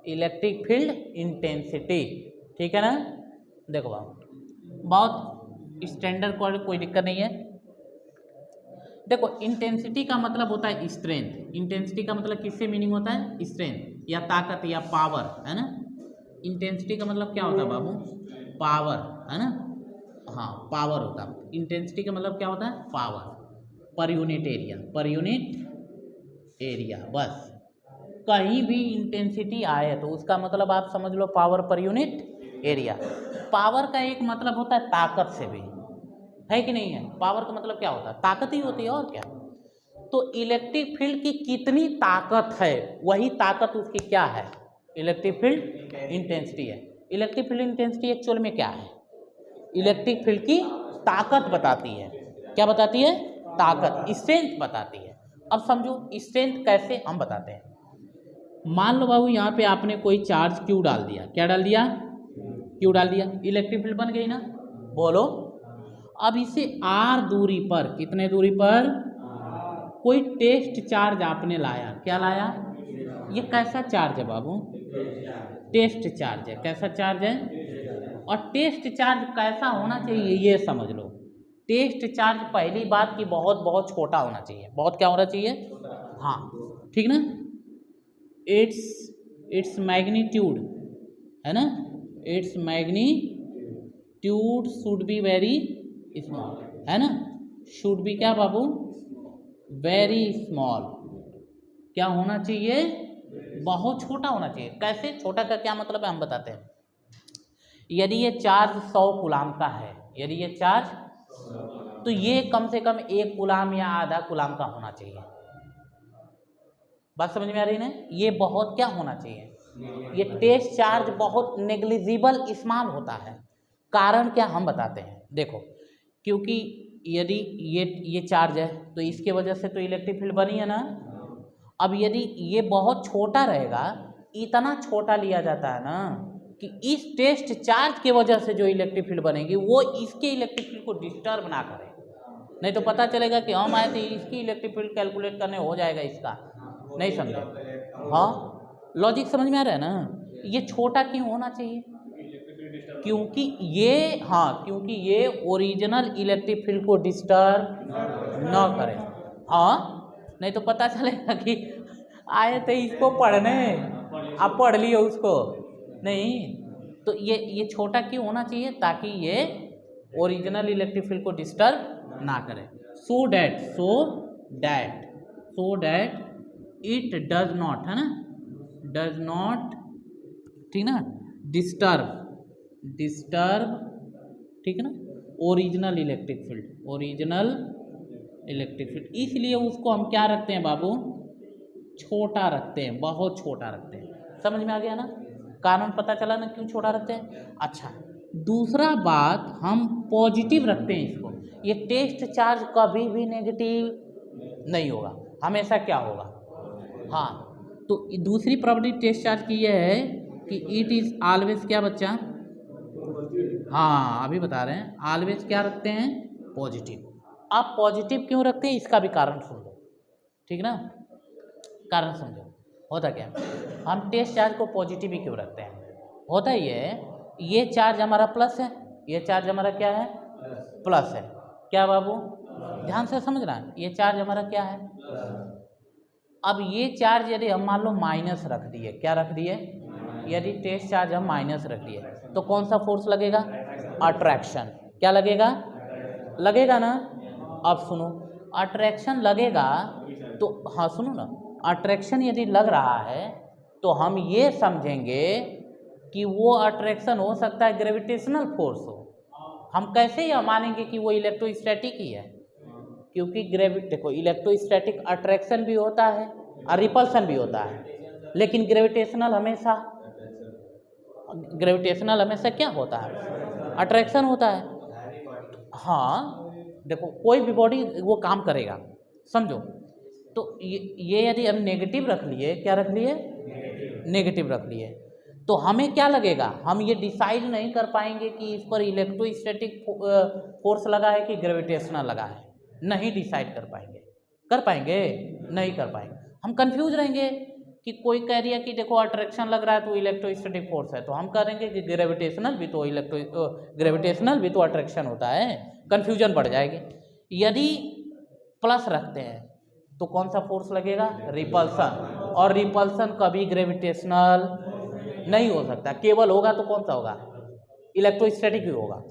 इलेक्ट्रिक फील्ड इंटेंसिटी, ठीक है ना। देखो बाबू, बहुत स्टैंडर्ड कोई दिक्कत नहीं है। देखो, इंटेंसिटी का मतलब होता है स्ट्रेंथ। इंटेंसिटी का मतलब किससे मीनिंग होता है, स्ट्रेंथ या ताकत या पावर, है ना। इंटेंसिटी का मतलब क्या होता है बाबू, पावर, है ना, हाँ पावर होता है। इंटेंसिटी का मतलब क्या होता है, power per unit area, per unit area. बस कहीं भी इंटेंसिटी आए तो उसका मतलब आप समझ low power per unit area. Power का एक मतलब होता है ताकत से भी, है कि नहीं है। पावर का मतलब क्या होता है, ताकत ही होती है, और क्या। तो इलेक्ट्रिक फील्ड की कितनी ताकत है, वही ताकत उसकी क्या है, इलेक्ट्रिक फील्ड इंटेंसिटी है। इलेक्ट्रिक फील्ड इंटेंसिटी एक्चुअल में क्या है? इलेक्ट्रिक फील्ड की ताकत बताती है। क्या बताती है? ताकत, स्ट्रेंथ बताती है। अब समझो स्ट्रेंथ कैसे हम बताते हैं। मान लो बाबू यहाँ पे आपने कोई चार्ज क्यू डाल दिया। क्या डाल दिया? क्यू डाल दिया। इलेक्ट्रिक फील्ड बन गई ना? बोलो। अब इसे आर दूरी पर, कितने दूरी पर, कोई टेस्ट चार्ज आपने लाया। क्या लाया? ये कैसा चार्ज है बाबू? टेस्ट चार्ज है। कैसा चार्ज है? और टेस्ट चार्ज कैसा होना चाहिए ये समझ लो। टेस्ट चार्ज पहली बात की बहुत बहुत छोटा होना चाहिए। बहुत क्या होना चाहिए? हाँ, ठीक ना। इट्स मैग्नीट्यूड है ना, its magnitude should be very small, है ना। शुड बी क्या बाबू? Very small. क्या होना चाहिए? बहुत छोटा होना चाहिए। कैसे छोटा का क्या मतलब है हम बताते हैं। यदि ये चार्ज 100 कूलाम का है, यदि ये चार्ज, तो ये कम से कम 1 कूलाम या आधा कूलाम का होना चाहिए। बात समझ में आ रही है? ये बहुत क्या होना चाहिए? ये टेस्ट चार्ज बहुत नेग्लिजिबल स्मॉल होता है। कारण क्या हम बताते हैं। देखो, क्योंकि यदि ये चार्ज है तो इसके वजह से तो इलेक्ट्रिक फील्ड बनी है ना। अब यदि ये बहुत छोटा रहेगा, इतना छोटा लिया जाता है ना कि इस टेस्ट चार्ज के वजह से जो इलेक्ट्रिक फील्ड बनेगी वो इसके इलेक्ट्रिक फील्ड को डिस्टर्ब ना करे। नहीं तो पता चलेगा कि हम आए थे इसकी इलेक्ट्रिक फील्ड कैलकुलेट करने, हो जाएगा इसका। नहीं समझे? हाँ, लॉजिक समझ में आ रहा है ना। ये छोटा क्यों होना चाहिए? क्योंकि ये ओरिजिनल इलेक्ट्रिक फील्ड को डिस्टर्ब न करे। हाँ, नहीं तो पता चलेगा कि आए थे इसको पढ़ने, आप पढ़ लिए उसको नहीं। तो ये छोटा क्यों होना चाहिए? ताकि ये ओरिजिनल इलेक्ट्रिक फील्ड को डिस्टर्ब ना करे। So that it does not, है ना, डज नॉट, ठीक ना, डिस्टर्ब, ठीक है ना, ओरिजिनल इलेक्ट्रिक फील्ड। इसलिए उसको हम क्या रखते हैं बाबू? छोटा रखते हैं, बहुत छोटा रखते हैं। समझ में आ गया ना? कारण पता चला ना क्यों छोटा रखते हैं। अच्छा, दूसरा बात, हम पॉजिटिव रखते हैं इसको। ये टेस्ट चार्ज कभी भी नेगेटिव नहीं होगा, हमेशा क्या होगा? हाँ, तो दूसरी प्रॉपर्टी टेस्ट चार्ज की यह है कि इट इज़ ऑलवेज क्या बच्चा? हाँ, अभी बता रहे हैं, ऑलवेज क्या रखते हैं? पॉजिटिव। अब पॉजिटिव क्यों रखते हैं इसका भी कारण सुन लो, ठीक ना। कारण समझो, होता क्या है, हम टेस्ट चार्ज को पॉजिटिव ही क्यों रखते हैं? होता ये चार्ज हमारा प्लस है, ये चार्ज हमारा क्या है? प्लस है। क्या बाबू? ध्यान से समझना, ये चार्ज हमारा क्या है? अब ये चार्ज यदि हम मान लो माइनस रख दिए, क्या रख दिए? यदि टेस्ट चार्ज हम माइनस रख दिए तो कौन सा फोर्स लगेगा? अट्रैक्शन। क्या लगेगा ना। अब सुनो, अट्रैक्शन लगेगा तो, हाँ सुनो ना, अट्रैक्शन यदि लग रहा है तो हम ये समझेंगे कि वो अट्रैक्शन हो सकता है ग्रेविटेशनल फोर्स हो। हम कैसे यह मानेंगे कि वो इलेक्ट्रोस्टैटिक ही है? क्योंकि देखो, इलेक्ट्रोस्टैटिक अट्रैक्शन भी होता है और रिपल्सन भी होता है, लेकिन ग्रेविटेशनल हमेशा क्या होता है? अट्रैक्शन होता है। हाँ, देखो कोई भी बॉडी वो काम करेगा, समझो। तो ये यदि हम नेगेटिव रख लिए, क्या रख लिए? नेगेटिव रख लिए, तो हमें क्या लगेगा? हम ये डिसाइड नहीं कर पाएंगे कि इस पर इलेक्ट्रोस्टैटिक फोर्स लगा है कि ग्रेविटेशनल लगा है। नहीं डिसाइड कर पाएंगे, नहीं कर पाएंगे। हम कंफ्यूज रहेंगे कि कोई कह दिया कि देखो अट्रैक्शन लग रहा है तो इलेक्ट्रोस्टैटिक फोर्स है, तो हम करेंगे कि ग्रेविटेशनल भी तो अट्रैक्शन होता है। कंफ्यूजन बढ़ जाएगी। यदि प्लस रखते हैं तो कौन सा फोर्स लगेगा? रिपल्सन। और रिपल्सन कभी ग्रेविटेशनल नहीं हो सकता, केवल होगा तो कौन सा होगा? इलेक्ट्रोस्टैटिक ही होगा।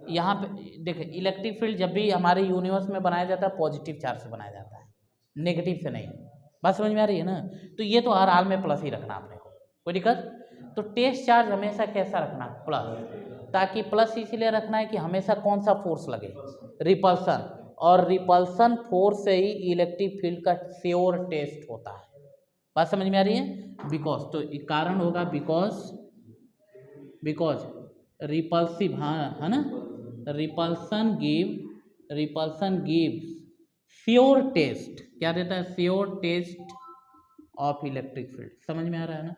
यहाँ पे देखिए, इलेक्ट्रिक फील्ड जब भी हमारे यूनिवर्स में बनाया जाता है पॉजिटिव चार्ज से बनाया जाता है, नेगेटिव से नहीं। बात समझ में आ रही है ना? तो ये तो हर हाल में प्लस ही रखना अपने को, कोई दिक्कत। तो टेस्ट चार्ज हमेशा कैसा रखना? प्लस। ताकि प्लस इसलिए रखना है कि हमेशा कौन सा फोर्स लगे? रिपल्सन। और रिपल्सन फोर्स से ही इलेक्ट्रिक फील्ड का श्योर टेस्ट होता है। बात समझ में आ रही है? बिकॉज, तो कारण होगा बिकॉज रिपल्सिव, हाँ है ना, रिपल्सन गिव्स श्योर टेस्ट, क्या देता है? Sure test of electric field. समझ में आ रहा है ना?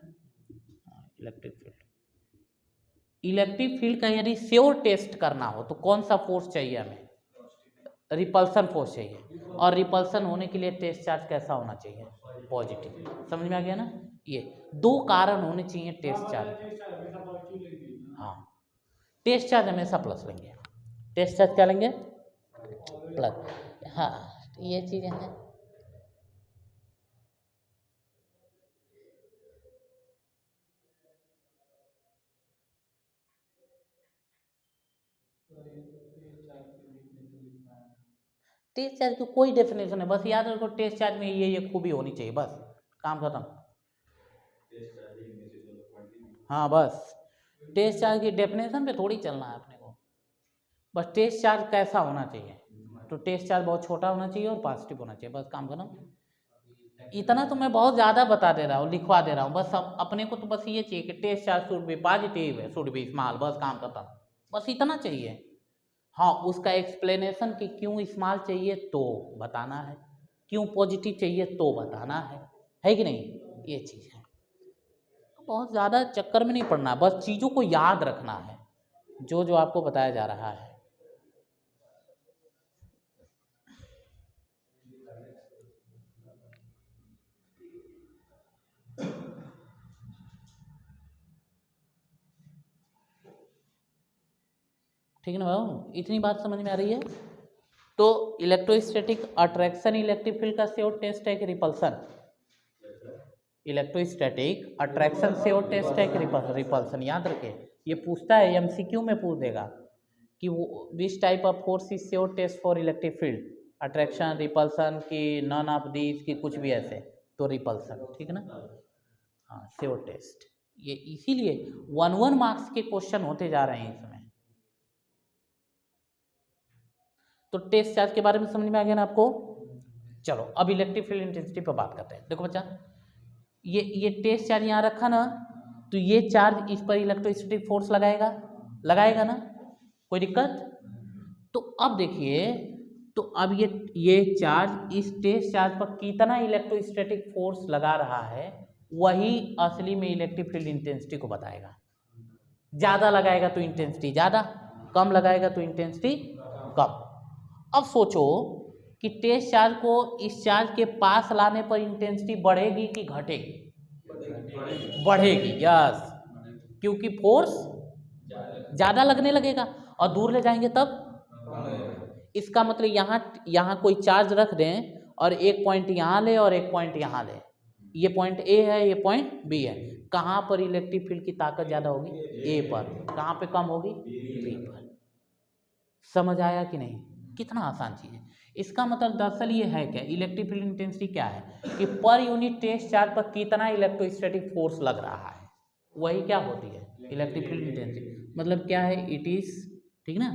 इलेक्ट्रिक फील्ड का यदि श्योर टेस्ट करना हो तो कौन सा फोर्स चाहिए हमें? रिपल्सन फोर्स चाहिए। और रिपल्सन होने के लिए टेस्ट चार्ज कैसा होना चाहिए? पॉजिटिव। समझ में आ गया ना? ये दो कारण होने चाहिए टेस्ट चार्ज। हाँ, टेस्ट चार्ज हमेशा प्लस लेंगे। टेस्ट चार्ज क्या लेंगे? प्लस। हाँ, ये चीजें हैं। टेस्ट चार्ज की कोई डेफिनेशन है, बस याद रखो टेस्ट चार्ज में ये खूबी होनी चाहिए, बस काम खत्म। हाँ बस, टेस्ट चार्ज की डेफिनेशन पे थोड़ी चलना है अपने को, बस टेस्ट चार्ज कैसा होना चाहिए, तो टेस्ट चार्ज बहुत छोटा होना चाहिए और पॉजिटिव होना चाहिए, बस काम खत्म। इतना तो मैं बहुत ज़्यादा बता दे रहा हूँ, लिखवा दे रहा हूँ, बस अपने को तो बस ये चाहिए कि test charge should be positive है, शुड बी स्मॉल, बस काम खत्म, बस इतना चाहिए। हाँ, उसका एक्सप्लेनेशन कि क्यों स्मॉल चाहिए तो बताना है, क्यों पॉजिटिव चाहिए तो बताना है कि नहीं? ये चीज़ है, बहुत ज़्यादा चक्कर में नहीं पड़ना, बस चीज़ों को याद रखना है जो जो आपको बताया जा रहा है। ठीक है ना भाई? इतनी बात समझ में आ रही है? तो इलेक्ट्रोस्टैटिक अट्रैक्शन इलेक्ट्रिक फील्ड का श्योर टेस्ट है कि repulsion? Electrostatic attraction sure test है कि रिपल्सन? याद रखें, ये पूछता है, एमसीक्यू में पूछ देगा कि वो which type of force is sure test for electric field, attraction, repulsion की नन ऑफ दीज की कुछ भी ऐसे, तो रिपल्सन। ठीक है ना? हाँ, श्योर टेस्ट, ये इसीलिए 1 मार्क्स के क्वेश्चन होते जा रहे हैं इसमें। तो टेस्ट चार्ज के बारे में समझ में आ गया ना आपको? चलो अब इलेक्ट्रिक फील्ड इंटेंसिटी पर बात करते हैं। देखो बच्चा, ये टेस्ट चार्ज यहाँ रखा ना, तो ये चार्ज इस पर इलेक्ट्रोस्टैटिक फोर्स लगाएगा ना, कोई दिक्कत? तो अब देखिए, तो अब ये चार्ज इस टेस्ट चार्ज पर कितना इलेक्ट्रोस्टैटिक फोर्स लगा रहा है, वही असली में इलेक्ट्रिक फील्ड इंटेंसिटी को बताएगा। ज़्यादा लगाएगा तो इंटेंसिटी ज़्यादा, कम लगाएगा तो इंटेंसिटी कम। अब सोचो कि टेस्ट चार्ज को इस चार्ज के पास लाने पर इंटेंसिटी बढ़ेगी कि घटेगी? बढ़ेगी, यस, क्योंकि फोर्स ज़्यादा लगने लगेगा, और दूर ले जाएंगे तब। इसका मतलब यहाँ कोई चार्ज रख दें और एक पॉइंट यहाँ ले और एक पॉइंट यहाँ ले, ये पॉइंट ए है, ये पॉइंट बी है, कहाँ पर इलेक्ट्रिक फील्ड की ताकत ज़्यादा होगी? ए पर। कहाँ पे कम होगी? बी पर। समझ आया कि नहीं? कितना आसान चीज़ है। इसका मतलब दरअसल ये है क्या, इलेक्ट्रिक फील्ड इंटेंसिटी क्या है कि पर यूनिट टेस्ट चार्ज पर कितना इलेक्ट्रोस्टैटिक फोर्स लग रहा है, वही क्या होती है इलेक्ट्रिक फील्ड इंटेंसिटी। मतलब क्या है? इट इज, ठीक ना,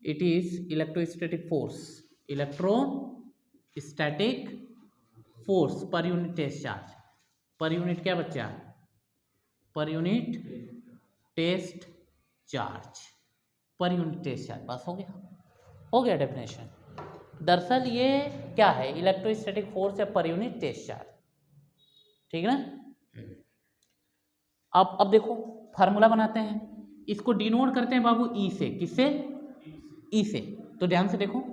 it is electrostatic force per unit test charge. Per unit क्या बच्चा? Per unit test charge, per unit test charge. बस हो गया डेफिनेशन। दरअसल ये क्या है? इलेक्ट्रोस्टैटिक फोर्स है पर यूनिट टेस्ट चार्ज। ठीक है ना? अब देखो फार्मूला बनाते हैं, इसको डिनोट करते हैं बाबू ई से। किससे? ई से। तो ध्यान से देखो,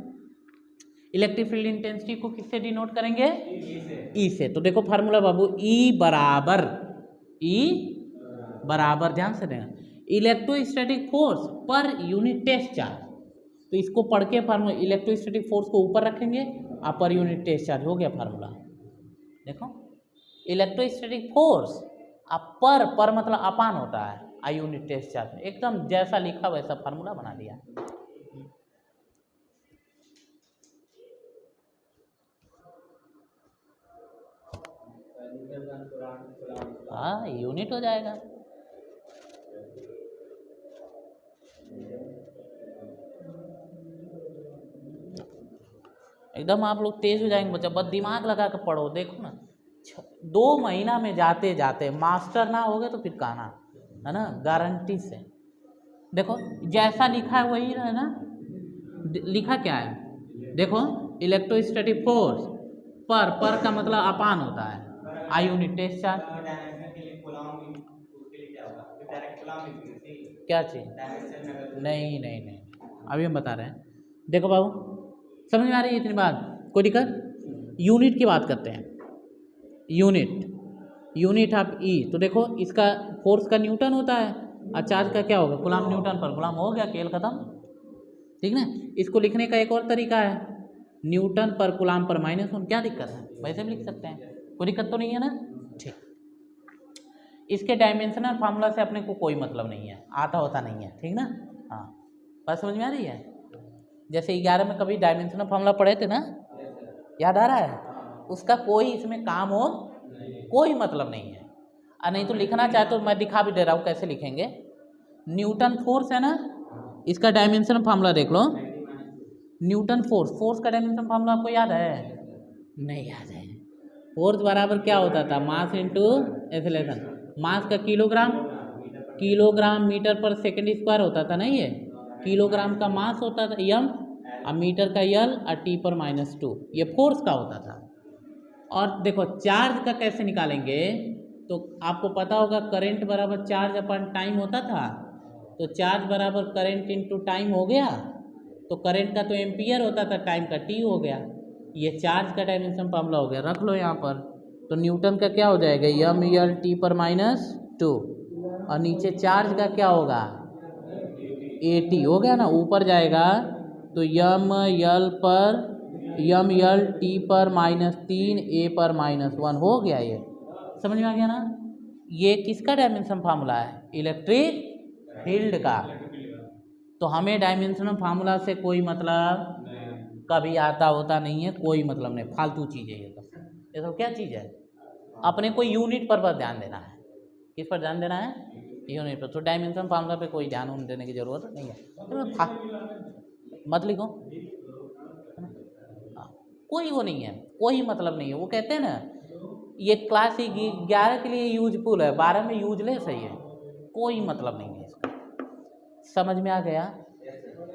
इलेक्ट्रिक फील्ड इंटेंसिटी को किससे डिनोट करेंगे? ई से। तो देखो फार्मूला बाबू, ई बराबर ध्यान से देना, electrostatic force per unit test charge. तो इसको पढ़ के फार्मूला, इलेक्ट्रोस्टैटिक फोर्स को ऊपर रखेंगे और पर यूनिट टेस्ट चार्ज, हो गया फार्मूला। देखो, इलेक्ट्रोस्टैटिक फोर्स पर मतलब अपान होता है, आई यूनिट टेस्ट चार्ज, एकदम जैसा लिखा वैसा फार्मूला बना दिया। हाँ, यूनिट हो जाएगा। एकदम आप लोग तेज हो जाएंगे बच्चा, बस दिमाग लगा कर पढ़ो। देखो ना, 2 महीना में जाते जाते मास्टर ना हो गए तो फिर कहना, है ना, गारंटी से। देखो जैसा लिखा है वही है ना, लिखा क्या है, देखो इलेक्ट्रोस्टैटिक फोर्स पर का मतलब अपान होता है, आई यूनिट टेस्ट चार्ज। क्या चीज? नहीं नहीं नहीं, अभी हम बता रहे हैं। देखो बाबू समझ में आ रही है इतनी बात, कोई दिक्कत? यूनिट की बात करते हैं, यूनिट ऑफ ई। तो देखो इसका फोर्स का न्यूटन होता है और चार्ज का क्या होगा, कूलम न्यूटन पर कूलम, हो गया, खेल खत्म, ठीक ना। इसको लिखने का एक और तरीका है, न्यूटन पर कूलम पर -1, क्या दिक्कत है, वैसे भी लिख सकते हैं, कोई दिक्कत तो नहीं है ना, ठीक। इसके डायमेंशनल फार्मूला से अपने को कोई मतलब नहीं है, आता होता नहीं है, ठीक ना। हाँ बात समझ में आ रही है? जैसे 11 में कभी डायमेंशनल फार्मूला पढ़े थे ना, याद आ रहा है? उसका कोई इसमें काम हो कोई मतलब नहीं है। और नहीं तो लिखना चाहे तो मैं दिखा भी दे रहा हूँ कैसे लिखेंगे। न्यूटन फोर्स है ना, इसका डायमेंशन फार्मूला देख लो, न्यूटन फोर्स का डायमेंशन फार्मूला आपको याद है? नहीं याद है। फोर्स बराबर क्या होता था, मास इंटू एक्सेलरेशन। मास का kilogram metre per second square होता था ना, ये किलोग्राम का मास होता था यम, और मीटर का यल, और टी पर -2, ये फोर्स का होता था। और देखो चार्ज का कैसे निकालेंगे, तो आपको पता होगा करंट बराबर चार्ज अपन टाइम होता था, तो चार्ज बराबर करंट इंटू टाइम हो गया, तो करंट का तो एम्पियर होता था, टाइम का टी हो गया, ये चार्ज का डायमेंशन फार्मूला हो गया, रख लो यहाँ पर। तो न्यूटन का क्या हो जाएगा, यम यल टी पर -2, और नीचे चार्ज का क्या होगा, AT हो गया ना, ऊपर जाएगा तो यम यल टी पर -3 A पर -1 हो गया, ये समझ में आ गया ना। ये किसका डायमेंशन फार्मूला है, इलेक्ट्रिक फील्ड का। तो हमें डायमेंशनल फार्मूला से कोई मतलब कभी आता होता नहीं है, कोई मतलब नहीं, फालतू चीज़ है ये सब क्या चीज़ है। अपने को यूनिट पर ध्यान देना है, किस पर ध्यान देना है, यूनिट पर। तो डायमेंशन फार्मूला पे कोई ध्यान देने की जरूरत नहीं है, मत लिखो, कोई वो नहीं है, कोई मतलब नहीं है। वो कहते हैं ना, ये क्लास 11 के लिए यूजफुल है, 12 में यूजलेस है, ये कोई मतलब नहीं है इसका। समझ में आ गया,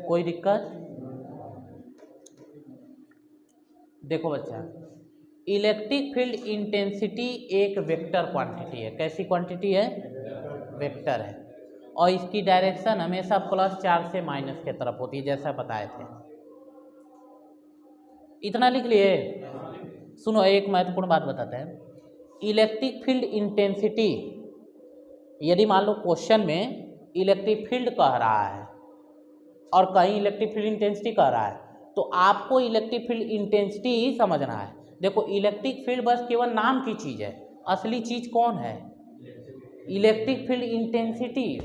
कोई दिक्कत? देखो बच्चा, इलेक्ट्रिक फील्ड इंटेंसिटी एक वेक्टर क्वांटिटी है। कैसी क्वांटिटी है, वेक्टर है, और इसकी डायरेक्शन हमेशा +4 से माइनस के तरफ होती है, जैसा बताए थे। इतना लिख लिए। सुनो एक महत्वपूर्ण बात बताते हैं, इलेक्ट्रिक फील्ड इंटेंसिटी, यदि मान लो क्वेश्चन में इलेक्ट्रिक फील्ड कह रहा है और कहीं इलेक्ट्रिक फील्ड इंटेंसिटी कह रहा है, तो आपको इलेक्ट्रिक फील्ड इंटेंसिटी ही समझना है। देखो इलेक्ट्रिक फील्ड बस केवल नाम की चीज़ है, असली चीज़ कौन है, इलेक्ट्रिक फील्ड इंटेंसिटी।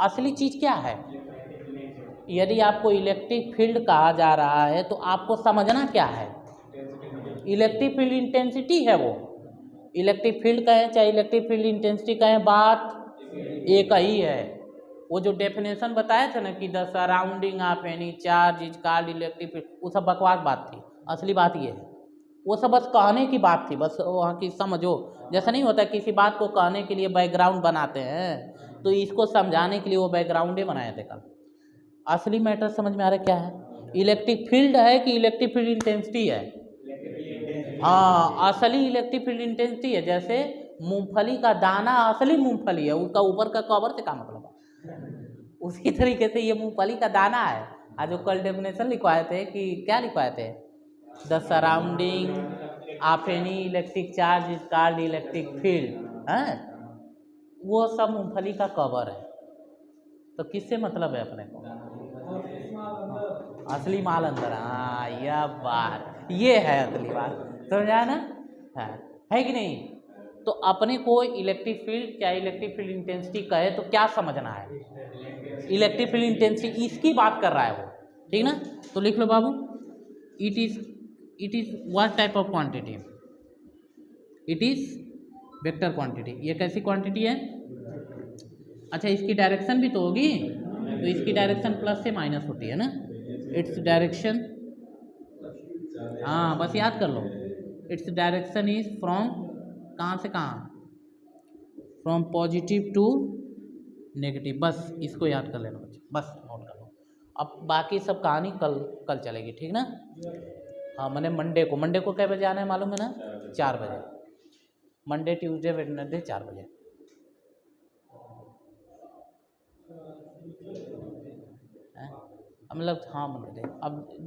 असली चीज़ क्या है, यदि आपको इलेक्ट्रिक फील्ड कहा जा रहा है तो आपको समझना क्या है, इलेक्ट्रिक फील्ड इंटेंसिटी है वो। इलेक्ट्रिक फील्ड कहें चाहे इलेक्ट्रिक फील्ड इंटेंसिटी कहें, बात एक ही है। वो जो डेफिनेशन बताया था ना कि the surrounding of any charge is called electric field, वो सब बकवास बात थी। असली बात ये है, वो सब बस कहने की बात थी, बस वहाँ की समझो। जैसा नहीं होता किसी बात को कहने के लिए बैकग्राउंड बनाते हैं, तो इसको समझाने के लिए वो बैकग्राउंड ही बनाए थे कल। असली मैटर समझ में आ रहा है क्या है, इलेक्ट्रिक फील्ड है कि इलेक्ट्रिक फील्ड इंटेंसिटी है। हाँ, असली इलेक्ट्रिक फील्ड इंटेंसिटी है। जैसे मूंगफली का दाना असली मूंगफली है, उसका ऊपर का कवर से क्या मतलब है, उसी तरीके से ये मूंगफली का दाना है। आज जो कल डेफिनेशन लिखवाए थे कि क्या लिखवाए थे, the surrounding of any electric charge is called electric field है, वो सब मूंगफली का कवर है। तो किससे मतलब है अपने को, असली माल अंदर। हाँ यह बात, ये है असली बात, समझा ना, है कि नहीं। तो अपने को इलेक्ट्रिक फील्ड क्या इलेक्ट्रिक फील्ड इंटेंसिटी कहे तो क्या समझना है, इलेक्ट्रिक फील्ड इंटेंसिटी, इसकी बात कर रहा है वो, ठीक ना। तो लिख लो बाबू, it is what type of quantity, it is vector quantity. ये कैसी क्वांटिटी है, अच्छा इसकी डायरेक्शन भी तो होगी, तो इसकी डायरेक्शन प्लस से माइनस होती है ना, इट्स डायरेक्शन, हाँ बस याद कर लो, इट्स डायरेक्शन इज फ्रॉम कहाँ से कहाँ, फ्रॉम पॉजिटिव टू नेगेटिव, बस इसको याद कर लेना बच्चे, बस नोट कर लो। अब बाकी सब कहानी कल चलेगी, ठीक ना। हाँ मैंने मंडे को क्या बजे आना है मालूम है ना, 4 बजे। मंडे ट्यूसडे वेडनेसडे 4 बजे। मतलब हाँ मंडे अब